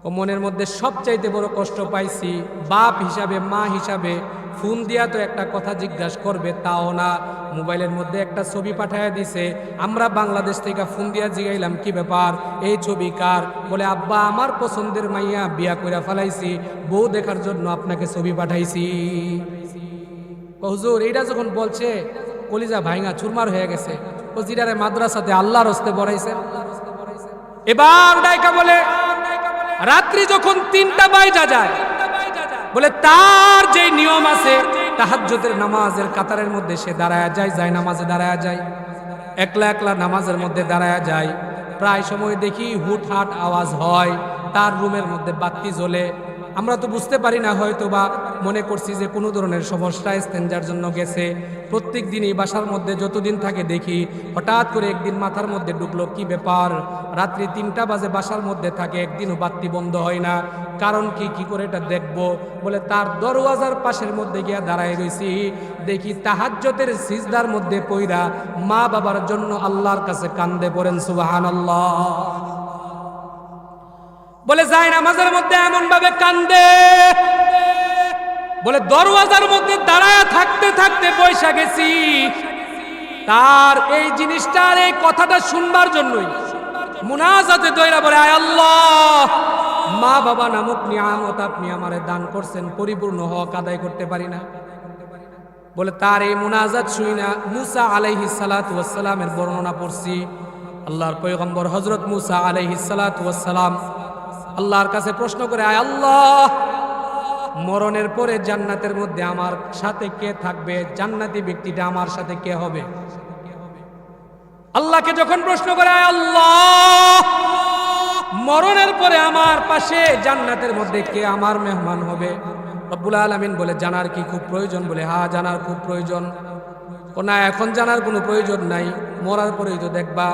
ও মনের মধ্যে সবচাইতে বড় কষ্ট পাইছি বাপ হিসাবে, মা হিসাবে। ফোন দিয়া তো একটা কথা জিজ্ঞাসা করবে তাও না, মোবাইলের মধ্যে একটা ছবি পাঠাইয়া দিছে। আমরা বাংলাদেশ থেকে ফোন দিয়া জিগাইলাম কি ব্যাপার, এই ছবি কার? বলে আব্বা আমার পছন্দের মাইয়া বিয়া কইরা ফেলাইছি, বউ দেখার জন্য আপনাকে ছবি পাঠাইছি। হুজুর এইটা যখন বলছে কলিজা ভাইঙা চুরমার হয়ে গেছে। ও জিরারে মাদ্রাসাতে আল্লাহর হস্তে পড়াইছেন। এবার ডাইকা বলে রাত্রি যখন 3টা বাইজা যায়, বলে তার যে নিয়ম আছে তাহাজ্জুদের নামাজের কাতারের মধ্যে সে দাঁড়ায়া যায় নামাজে দাঁড়ায়া যায়, একলা একলা নামাজের মধ্যে দাঁড়ায়া যায়। প্রায় সময় দেখি হুটহাট আওয়াজ হয়, তার রুমের মধ্যে বাতি জ্বলে। আমরা তো বুঝতে পারি না, হয়তো বা মনে করছি যে কোনো ধরনের সমস্যা ইস্তেঞ্জার জন্য গেছে। প্রত্যেক দিনই বাসার মধ্যে যতদিন থাকে দেখি, হঠাৎ করে একদিন মাথার মধ্যে ঢুকলো কি ব্যাপার, রাত্রি 3টা বাজে বাসার মধ্যে থাকে, একদিনও বাতি বন্ধ হয় না, কারণ কি করে এটা দেখবো? বলে তার দরওয়াজার পাশের মধ্যে গিয়া দাঁড়ায় রয়েছি, দেখি তাহাজ্জুদের সিজদার মধ্যে পইরা মা বাবার জন্য আল্লাহর কাছে কান্দে। পড়েন সুবহানাল্লাহ। বলে যায় নামাজের মধ্যে এমন ভাবে কান্দে, বলে দরওয়াজার মধ্যে দাঁড়ায় থাকতে থাকতে পয়সা গেছি তার এই জিনিসটার এই কথাটা শুনবার জন্যই মুনাজাতে দইরা বলে আয় আল্লাহ, মা বাবা নামক নিয়ামত আপনি আমারে দান করছেন, পরিপূর্ণ হক আদায় করতে পারি না। বলে তার এই মুনাজাত শুই না মুসা আলাইহিস সালাতু ওয়াস সালামের বর্ণনা পড়ছি। আল্লাহর পয়গম্বর হযরত মুসা আলাইহিস সালাতু ওয়াস সালাম আল্লাহর কাছে প্রশ্ন করে আয় আল্লাহ, মরণের পরে জান্নাতের মধ্যে আমার সাথে কে থাকবে? জান্নাতি ব্যক্তিটা আমার সাথে কে হবে? আল্লাহকে যখন প্রশ্ন করে আয় আল্লাহ, মরণের পরে আমার পাশে জান্নাতের মধ্যে কে আমার মেহমান হবে? রব্বুল আলামিন বলে জানার কি খুব প্রয়োজন? বলে হ্যাঁ জানার খুব প্রয়োজন। না এখন জানার কোনো প্রয়োজন নাই, মরার পরেই তো দেখবা।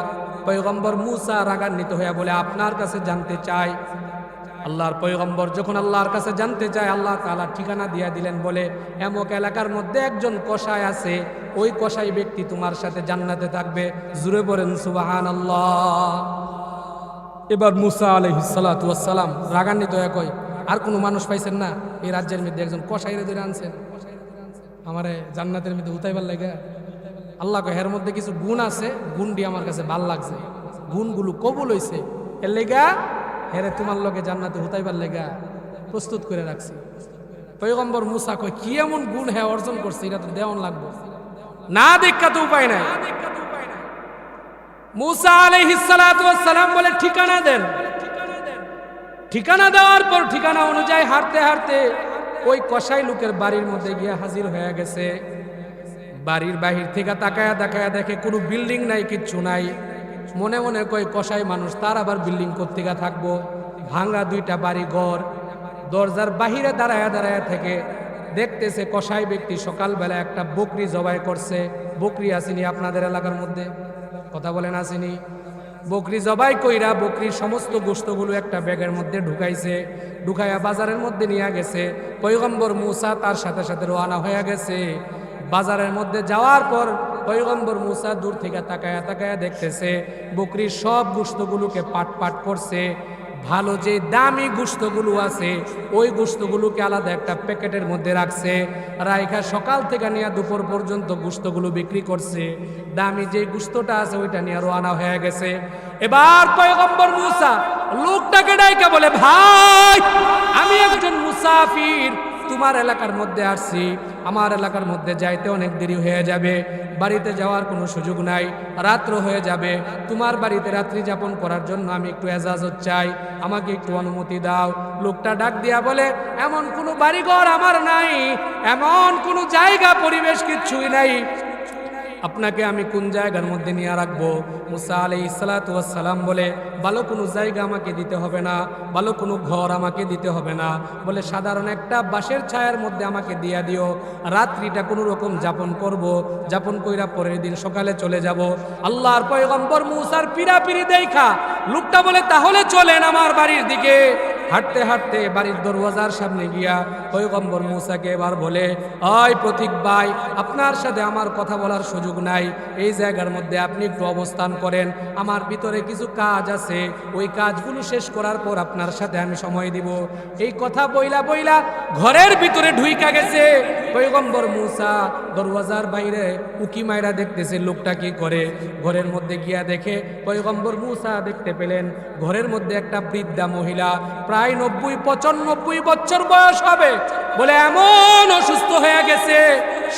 পয়গম্বর মুসা রাগান্বিত হয়ে বলে আপনার কাছে জানতে চাই। আল্লাহর পয়গম্বর যখন আল্লাহর কাছে জানতে চায়, আল্লাহ তাআলা ঠিকানা দিয়া দিলেন, বলে এমক এলাকার মধ্যে একজন কসাই আছে, ওই কসাই ব্যক্তি তোমার সাথে জান্নাতে থাকবে। জুড়ে পড়েন সুবহানাল্লাহ। এবার মুসা আলাইহিস সালাতু ওয়াস সালাম রাগান্বিত হয়ে কয় আর কোনো মানুষ পাইছেন না? এই রাজ্যের মধ্যে একজন কসাইরে ধরে আনছেন আমারে জান্নাতের মধ্যে উতাইবার লাগে। আল্লাহ কয় এর মধ্যে কিছু গুণ আছে, গুণটি আমার কাছে ভাল লাগছে, গুণগুলো কবুল হইছে, এর লেগা হেরে তোমার লগে জান্নাতে হুতাইবার লেগা প্রস্তুত করে রাখছি। পয়গম্বর মুসা কয় কি এমন গুণ হ্যাঁ অর্জন করছে, এটা তো দেওয়ান লাগবে, না দেখা তো উপায় নাই। মুসা আলাইহিস সালাতু ওয়াস সালাম বলে ঠিকানা দেন। ঠিকানা দেওয়ার পর ঠিকানা অনুযায়ী হাঁটতে হাঁটতে ওই কসাই লোকের বাড়ির মধ্যে গিয়ে হাজির হয়ে গেছে। বাড়ির বাহির থেকে তাকায়া তাকায়া দেখে কোনো বিল্ডিং নাই, কিচ্ছু নাই। মনে মনে কয় কসাই মানুষ, তার আবার বিল্ডিং কোত্থেকে থাকবো, ভাঙা দুইটা বাড়ি ঘর। দরজার বাহিরে দাঁড়ায়া দাঁড়ায়া থেকে দেখতেছে কসাই ব্যক্তি সকালবেলা একটা বকরি জবাই করছে। বকরি আসেনি আপনাদের এলাকার মধ্যে? কথা বলেন আসেনি? বকরি জবাই কইরা বকরির সমস্ত গোশতগুলো একটা ব্যাগের মধ্যে ঢুকাইছে, ঢুকাইয়া বাজারের মধ্যে নিয়ে গেছে। পয়গম্বর মুসা তার সাথে সাথে রওনা হয়ে গেছে। বাজারের মধ্যে যাওয়ার পর পয়গম্বর মুসা দূর থেকে তাকায়া তাকায়া দেখতেছে বকরির সব গোশতগুলোকে পাট পাট করছে। ভালো যে দামি গোশতগুলো আছে ওই গোশতগুলোকে আলাদা একটা প্যাকেটের মধ্যে রাখছে, রাইখা সকাল থেকে নিয়ে দুপুর পর্যন্ত গোশতগুলো বিক্রি করছে। দামি যে গোশতটা আছে ওইটা নিয়ে রওনা হয়ে গেছে। এবার পয়গম্বর মুসা লোকটাকে ডাইকা বলে, ভাই আমি একজন মুসাফির, তোমার এলাকার মধ্যে আসছি, আমার এলাকার মধ্যে যাইতে অনেক দেরি হয়ে যাবে, বাড়িতে যাওয়ার কোনো সুযোগ নাই, রাত্র হয়ে যাবে। তোমার বাড়িতে রাত্রি যাপন করার জন্য আমি একটু এজাজত চাই, আমাকে একটু অনুমতি দাও। লোকটা ডাক দিয়া বলে, এমন কোনো বাড়িঘর আমার নাই, এমন কোনো জায়গা পরিবেশ কিচ্ছুই নাই, আপনাকে আমি কোন জায়গার মধ্যে নিয়ে রাখবো? মুসা আলাইহিস সালাতু ওয়াস সালাম বলে, ভালো কোনো জায়গা আমাকে দিতে হবে না, ভালো কোনো ঘর আমাকে দিতে হবে না, বলে সাধারণ একটা বাঁশের ছায়ার মধ্যে আমাকে দিয়া দিও, রাত্রিটা কোনো রকম যাপন করব, যাপন কইরা পরের দিন সকালে চলে যাব। আল্লাহর পয়গম্বর মুসার পিরাপিরি দেখা লোকটা বলে, তাহলে চলেন আমার বাড়ির দিকে। হাঁটতে হাঁটতে বাড়ির দরওয়াজার সামনে গিয়া পয়গম্বর মুসাকে এবার বলে, ওই প্রতীক ভাই, আপনার সাথে আমার কথা বলার সুযোগ নাই, এই জায়গার মধ্যে আপনি একটু অবস্থান করেন, আমার ভিতরে কিছু কাজ আছে, ওই কাজগুলো শেষ করার পর আপনার সাথে আমি সময় দিব। এই কথা বইলা বইলা ঘরের ভিতরে ঢুইকা গেছে। পয়গম্বর মুসা দরওয়াজার বাইরে উকি মাইরা দেখতেছে লোকটা কি করে। ঘরের মধ্যে গিয়া দেখে পয়গম্বর মুসা দেখতে পেলেন ঘরের মধ্যে একটা বৃদ্ধা মহিলা, প্রায় 90-95 বছর বয়স হবে, বলে এমন অসুস্থ হয়ে গেছে,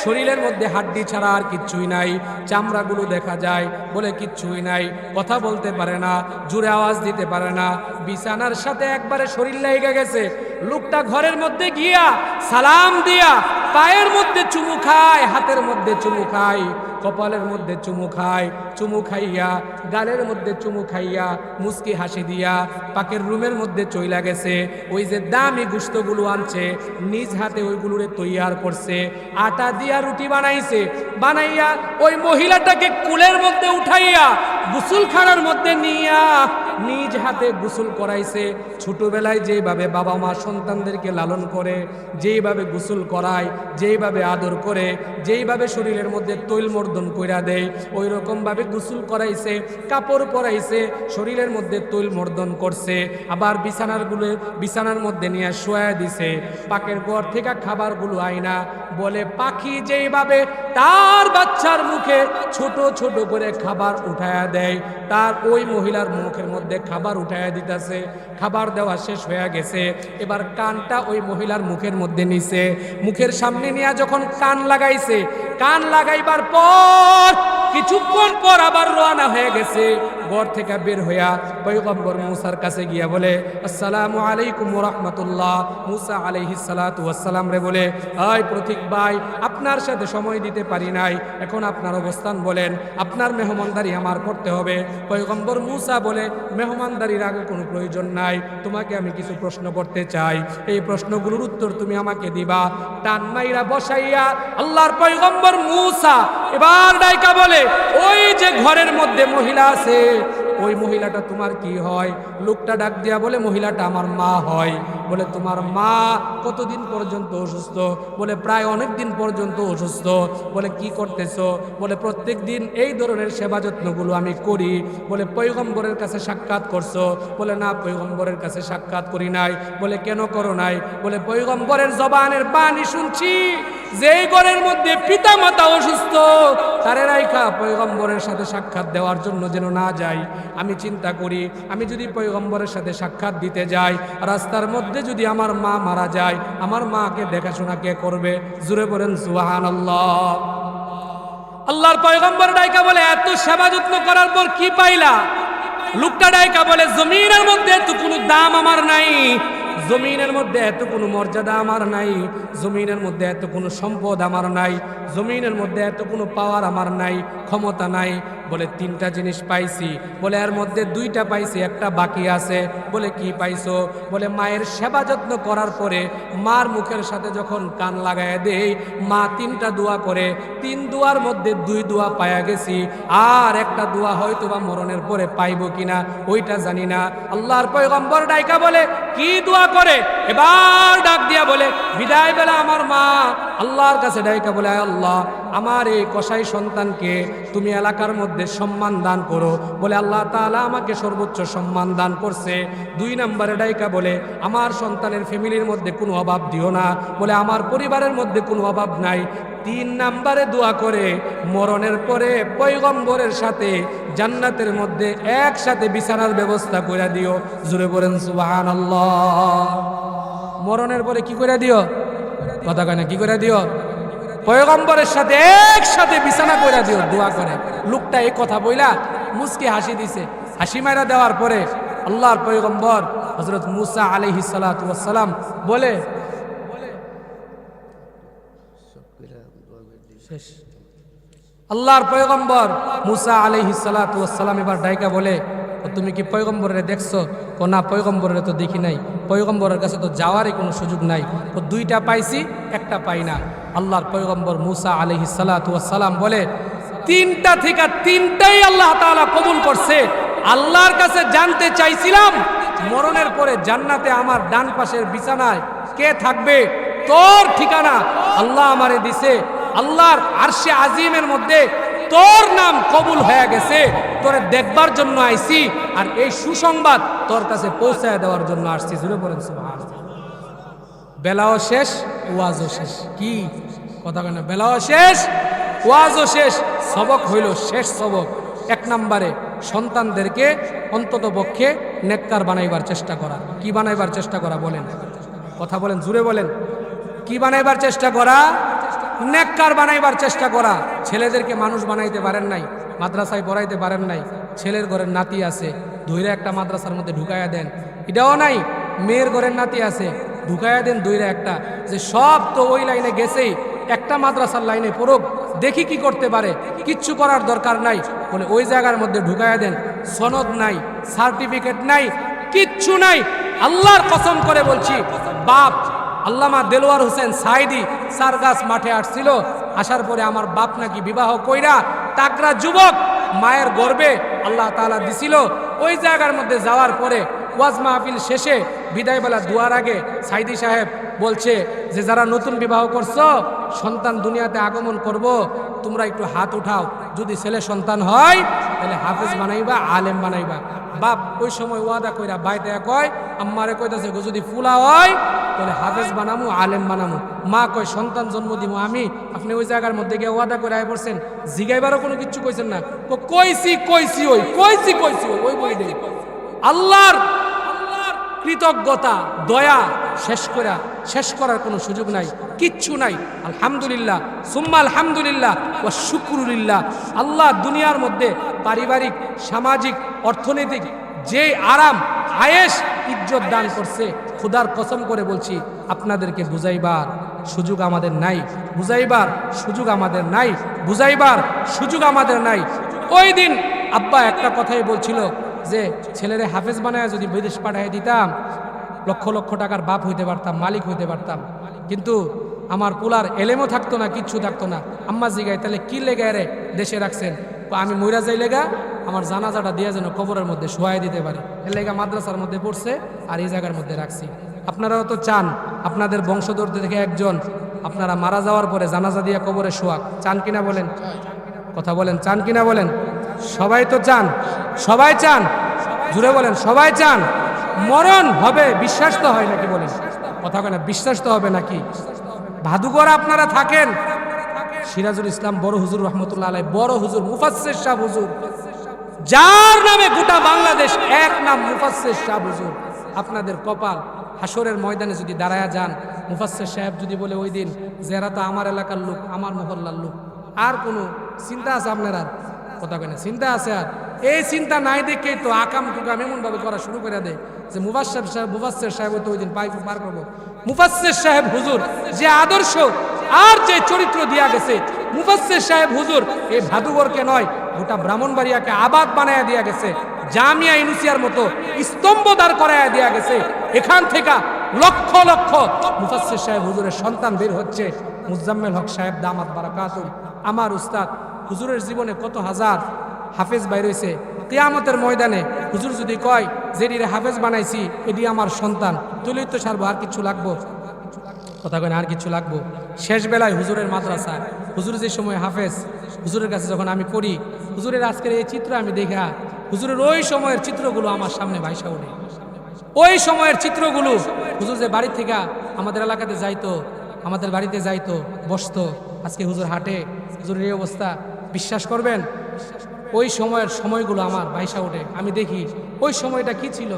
শরীরের মধ্যে হাড্ডি ছাড়া আর কিচ্ছুই নাই, চামড়াগুলো দেখা যায়, বলে কিচ্ছুই নাই, কথা বলতে পারে না, জোরে আওয়াজ দিতে পারে না, বিছানার সাথে একবারে শরীর লেগে গেছে। লোকটা ঘরের মধ্যে গিয়া সালাম দিয়া পায়ের মধ্যে চুমু খায়, হাতের মধ্যে চুমু খায়, কপালের মধ্যে চুমু খায়, চুমু খাইয়া গালের মধ্যে চুমু খাইয়া মুস্কি হাসি দিয়া পাকের রুমের মধ্যে চইলা গেছে। ওই যে দামি গোশতগুলো আনছে নিজ হাতে ওইগুলোরে তৈয়ার করছে, আটা দিয়া রুটি বানাইছে, বানাইয়া ওই মহিলাটাকে কুলের মধ্যে উঠাইয়া গোসলখানার মধ্যে নিয়া নিজ হাতে গোসল করাইছে। ছোটবেলায় যেইভাবে বাবা মা সন্তানদেরকে লালন করে, যেইভাবে গোসল করায়, যেইভাবে আদর করে, যেইভাবে শরীরের মধ্যে তৈল মর্দন কইরা দেয়, ওই রকম ভাবে গোসল করাইছে, কাপড় পরাইছে, শরীরের মধ্যে তৈল মর্দন করছে, আবার বিছানার মধ্যে নিয়ে শোয়া দিছে। পাকের ঘর থেকে খাবারগুলো আইনা বলে, পাখি যেইভাবে তার বাচ্চার মুখে ছোট ছোট করে খাবার উঠায়া দেয়, তার ওই মহিলার মুখের মধ্যে খাবার উঠায়া দিতেছে। খাবার দেওয়া শেষ হয়ে গেছে, এবার কানটা ওই মহিলার মুখের মধ্যে নিছে, মুখের সামনে নিয়ে যখন কান লাগাইছে, কান লাগাইবার পর কিছুক্ষণ পর আবার রওনা হয়ে গেছে। ঘর থেকে বের হইয়া পয়গম্বর মুসার কাছে গিয়া বলে, আসসালামু আলাইকুম ওয়া রাহমাতুল্লাহ। মুসা আলাইহিস সালাতু ওয়াস সালাম রে বলে, আয় প্রতীক ভাই, আপনার সাথে সময় দিতে পারি নাই, এখন আপনার অবস্থান বলেন, আপনার মেহমানদারি আমার করতে হবে। পয়গম্বর মুসা বলে, মেহমানদারির আগে কোনো প্রয়োজন নাই, তোমাকে আমি কিছু প্রশ্ন করতে চাই, এই প্রশ্নগুলোর উত্তর তুমি আমাকে দিবা। টান মাইরা বসাইয়া আল্লাহর পয়গম্বর মুসা এবার ডাইকা বলে, ওই যে ঘরের মধ্যে মহিলা আছে, ওই মহিলাটা তোমার কি হয়? লোকটা ডাক দিয়া বলে, মহিলাটা আমার মা হয়। বলে, তোমার মা কতদিন পর্যন্ত অসুস্থ? বলে, প্রায় অনেক দিন পর্যন্ত অসুস্থ। বলে, কি করতেছো? বলে, প্রত্যেক দিন এই ধরনের সেবা যত্নগুলো আমি করি। বলে, পয়গম্বরের কাছে সাক্ষাৎ করছো? বলে, না, পয়গম্বরের কাছে সাক্ষাৎ করি নাই। বলে, কেন করো নাই? বলে, পয়গম্বরের জবানের বাণী শুনছি, যেই ঘরের মধ্যে পিতা মাতা অসুস্থ তারে রাইখা পয়গম্বরের সাথে সাক্ষাৎ দেওয়ার জন্য যেন না যাই। আমি চিন্তা করি, আমি যদি পয়গম্বরের সাথে সাক্ষাৎ দিতে যাই, রাস্তার মধ্যে যদি আমার মা মারা যায়, আমার মাকে দেখাশোনা কে করবে? জোরে বলেন সুবহানাল্লাহ। আল্লাহর পয়গম্বর ডাইকা বলে, এত সেবা যত্ন করার পর কি পাইলা? লোকটা ডাইকা বলে, জমিনের মধ্যে তো কোনো দাম আমার নাই, জমিনের মধ্যে এত কোনো মর্যাদা আমার নাই, জমিনের মধ্যে এত কোনো সম্পদ আমার নাই, জমিনের মধ্যে এত কোনো পাওয়ার আমার নাই, ক্ষমতা নাই। বলে, তিনটা জিনিস পাইছি। বলে, এর মধ্যে দুইটা পাইছি, একটা বাকি আছে। বলে, কি পাইছো? বলে, মায়ের সেবা যত্ন করার পরে মার মুখের সাথে যখন কান লাগায় দেই, মা তিনটা দোয়া করে, তিন দোয়ার মধ্যে দুই দোয়া পায়া গেছি, আর একটা দোয়া হয়তো বা মরণের পরে পাইব কিনা ওইটা জানি না। আল্লাহর পয়গম্বর ডাইকা বলে, কি দোয়া করে? এবার ডাক দিয়া বলে, বিদায় বেলা আমার মা আল্লাহর কাছে ডাইকা বলে, আয় আল্লাহ, আমার এই কসাই সন্তানকে তুমি এলাকার মধ্যে সম্মান দান করো। বলে, আল্লাহ তাআলা আমাকে সর্বোচ্চ সম্মান দান করছে। দুই নম্বরে ডাইকা বলে, আমার সন্তানের ফ্যামিলির মধ্যে কোনো অভাব দিও না। বলে, আমার পরিবারের মধ্যে কোনো অভাব নাই। তিন নম্বরে দোয়া করে, মরণের পরে পয়গম্বরের সাথে জান্নাতের মধ্যে একসাথে বিছানার ব্যবস্থা করে দিও। জোরে বলেন সুবহানাল্লাহ। মরণের পরে কি করে দিও? কথা কয় না, কি করে দিও? পয়গম্বরের সাথে একসাথে বিছানা করে দিও, দোয়া করে। লোকটা এই কথা বইলা মুস্কি হাসি দিছে। হাসি মাইরা দেওয়ার পরে আল্লাহর পয়গম্বর হযরত মুসা আলাইহিস সালাতু ওয়াস সালাম বলে, আল্লাহর পয়গম্বর মুসা আলাইহিস সালাতু ওয়াস সালাম এবার ডাইকা বলে, তুমি কি পয়গম্বরে দেখছো? ও না, পয়গম্বরে তো দেখি নাই, পয়গম্বরের কাছে তো যাওয়ারই কোনো সুযোগ নাই। ও দুইটা পাইছি, একটা পাই না। আল্লাহর পয়গম্বর মুসা আলাইহিস সালাতু ওয়াস সালাম বলে, তিনটা থেকে তিনটাই আল্লাহ তাআলা কবুল করছে। আল্লাহর কাছে জানতে চাইছিলাম, মরণের পরে জান্নাতে আমার ডান পাশের বিছানায় কে থাকবে? তোর ঠিকানা আল্লাহ আমারে দিছে। আল্লাহর আরশে আজিমের মধ্যে তোর নাম কবুল হয়ে গেছে। তোরে দেখবার জন্য আইছি, আর এই সুসংবাদ তোর কাছে পৌঁছায় দেওয়ার জন্য আসছি। জুড়ে বলেন সুবহানাল্লাহ। বেলাও শেষ, ওয়াজও শেষ। কি কথা কেন? বেলাও শেষ, ওয়াজও শেষ, সবক হইল শেষ সবক। এক নম্বরে সন্তানদেরকে অন্তত পক্ষে নেককার বানাইবার চেষ্টা করা। কি বানাইবার চেষ্টা করা বলেন? কথা বলেন, জুড়ে বলেন। কি বানাইবার চেষ্টা করা? নেককার বানাইবার চেষ্টা করা। ছেলেদেরকে মানুষ বানাইতে পারেন নাই, মাদ্রাসায় পড়াইতে পারেন নাই, ছেলের ঘরের নাতি আছে, ধইরা একটা মাদ্রাসার মধ্যে ঢুকাইয়া দেন, এটাও নাই। মেয়ের ঘরের নাতি আছে, ঢুকাইয়া দেন ধইরা একটা, যে সব তো ওই লাইনে গেছেই, একটা মাদ্রাসার লাইনে পড়ুক, দেখি কি করতে পারে, কিচ্ছু করার দরকার নাই। বলে, ওই জায়গার মধ্যে ঢুকাইয়া দেন, সনদ নাই, সার্টিফিকেট নাই, কিচ্ছু নাই। আল্লাহর কসম করে বলছি, বাপ আল্লামা দেলোয়ার হোসেন সাইদি সারগাছ মাঠে আসছিল, আসার পরে আমার বাপ নাকি বিবাহ কইরা তাকরা যুবক মায়ের গর্বে আল্লাহ তাআলা দিছিল। ওই জায়গার মধ্যে যাওয়ার পরে ওয়াজ মাহফিল শেষে বিদায়বেলা দুয়ার আগে সাইদি সাহেব বলছে যে, যারা নতুন বিবাহ করছো, সন্তান দুনিয়াতে আগমন করব, তোমরা একটু হাত উঠাও, যদি ছেলে সন্তান হয় তাহলে হাফেজ বানাইবা, আলেম বানাইবা। বাপ ওই সময় ওয়াদা কইরা বাইতে কয়, আম্মারে কইতাছে, যদি ফুলা হয় তাহলে হাফেজ বানামু, আলেম বানামু। মা কয়, সন্তান জন্ম দিব আমি। আপনি ওই জায়গার মধ্যে গিয়ে ওয়াদা করে আয় পড়ছেন, জিগাইবারও কোনো কিচ্ছু কইছেন না। কইছি ওই বই দেই। আল্লাহর কৃতজ্ঞতা, দয়া শেষ করার কোনো সুযোগ নাই, কিচ্ছু নাই। আলহামদুলিল্লাহ, সুম্মা আলহামদুলিল্লাহ ওয়া শুকরুলিল্লাহ। আল্লাহ দুনিয়ার মধ্যে পারিবারিক, সামাজিক, অর্থনৈতিক যে আরাম, আয়েশ, ইজ্জত দান করছে, খোদার কসম করে বলছি, আপনাদেরকে বুঝাইবার সুযোগ আমাদের নাই, বুঝাইবার সুযোগ আমাদের নাই, বুঝাইবার সুযোগ আমাদের নাই। ওই দিন আব্বা একটা কথাই বলছিল যে, ছেলেরে হাফেজ বানায় যদি বিদেশ পাঠিয়ে দিতাম, লক্ষ লক্ষ টাকার বাপ হইতে পারতাম, মালিক হইতে পারতাম, কিন্তু আমার পোলার এলেমও থাকতো না, কিচ্ছু থাকতো না। আম্মা জিগায়, তাহলে কি লেগে রে দেশে রাখছেন? আমি মইরা যাই লেগা আমার জানাজাটা দিয়ে যেন কবরের মধ্যে শোয়াই দিতে পারি, এর লেগা মাদ্রাসার মধ্যে পড়ছে আর এই জায়গার মধ্যে রাখছি। আপনারাও তো চান আপনাদের বংশধর থেকে একজন আপনারা মারা যাওয়ার পরে জানাজা দিয়ে কবরে শোয়াক, চান কিনা বলেন? কথা বলেন, চান কিনা বলেন? সবাই তো চান, সবাই চান, জুড়ে বলেন, সবাই চান। মরণ হবে, বিশ্বাস তো হয় নাকি বলেন? কথা কেন, বিশ্বাস তো হবে নাকি? ভাদুঘর আপনারা থাকেন, সিরাজুল ইসলাম বড় হুজুর রহমতুল্লাহ আলাইহি, বড় হুজুর মুফাসসির সাহেব হুজুর, যার নামে গোটা বাংলাদেশ এক নাম মুফাসসির সাহেব হুজুর। আপনাদের কপাল, হাসরের ময়দানে যদি দাঁড়ায়া যান, মুফাসসির সাহেব যদি বলে ওই দিন যে এরা তো আমার এলাকার লোক, আমার মহল্লার লোক, আর কোনো চিন্তা আছে আপনার? আর কথা কেন চিন্তা আছে? আর এই চিন্তা নাই দেখেই তো আকাম টুকাম এমন ভাবে করা শুরু করে দেয় যে মুফাসসির সাহেব তো ওই দিন পার করবো। মুফাসসির সাহেব হুজুর যে আদর্শ আর যে চরিত্র দিয়া গেছে, মুফাসসির সাহেব হুজুর এই ভাদুঘরকে নয় গোটা ব্রাহ্মণবাড়িয়াকে আবাদ বানায়া দিয়া গেছে, জামিয়া ইউনুসিয়ার মতো স্তম্ভদার করায়া দিয়া গেছে। এখান থেকে লক্ষ লক্ষ মুফাসসির সাহেব হুজুরের সন্তান বের হচ্ছে। মুজাম্মেল হক সাহেব দামাত বারাকাতুহু আমার উস্তাদ, হুজুরের জীবনে কত হাজার হাফেজ বাইর হয়েছে। কিয়ামতের ময়দানে হুজুর যদি কয় যে এটিরে হাফেজ বানাইছি এটি আমার সন্তান, তুলেই তো সারবো, আর কিছু লাগবো? কথা কয় না, আর কিছু লাগবো? শেষ বেলায় হুজুরের মাদ্রাসায় হুজুর যে সময় হাফেজ, হুজুরের কাছে যখন আমি পড়ি, হুজুরের আজকের এই চিত্র আমি দেখা, হুজুরের ওই সময়ের চিত্রগুলো আমার সামনে ভাইসা ওঠে। ওই সময়ের চিত্রগুলো হুজুর যে বাড়ি থেকে আমাদের এলাকাতে যাইতো, আমাদের বাড়িতে যাইতো, বসতো, আজকে হুজুর হাটে, হুজুরের এই অবস্থা, বিশ্বাস করবেন ওই সময়ের সময়গুলো আমার ভাইসা ওঠে। আমি দেখি ওই সময়টা কি ছিল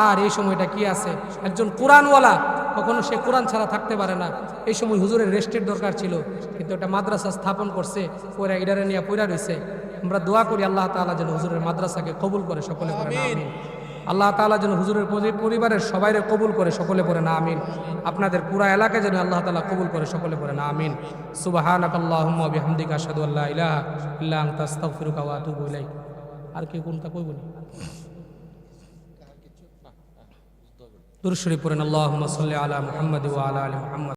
আর এই সময়টা কি আছে। একজন কোরআনওয়ালা কখনো সে কোরআন ছাড়া থাকতে পারে না। এই সময় হুজুরের রেস্টের দরকার ছিল, কিন্তু একটা মাদ্রাসা স্থাপন করছে, ওরা ইডারে নিয়ে পইরা রয়েছে। আমরা দোয়া করি আল্লাহ তাআলা যেন হুজুরের মাদ্রাসাকে কবুল করে, সকলে পড়ে না আমিন। আল্লাহ তাআলা যেন হুজুরের পরিবারের সবাইরে কবুল করে, সকলে পড়ে না আমিন। আপনাদের পুরা এলাকায় যেন আল্লাহ তাআলা কবুল করে, সকলে পড়ে না আমিন। সুবহানাকাল্লাহুম্মা ওয়া বিহামদিকা আশহাদু আল্লা ইলাহা ইল্লা আনতা আস্তাগফিরুকা ওয়া আতুবু ইলাইক। আর কি কোনটা কইব না? দুরূদ শরীফ পড়েন। আল্লাহুম্মা সাল্লি আলা মুহাম্মাদ ওয়া আলা আলি মুহাম্মাদ।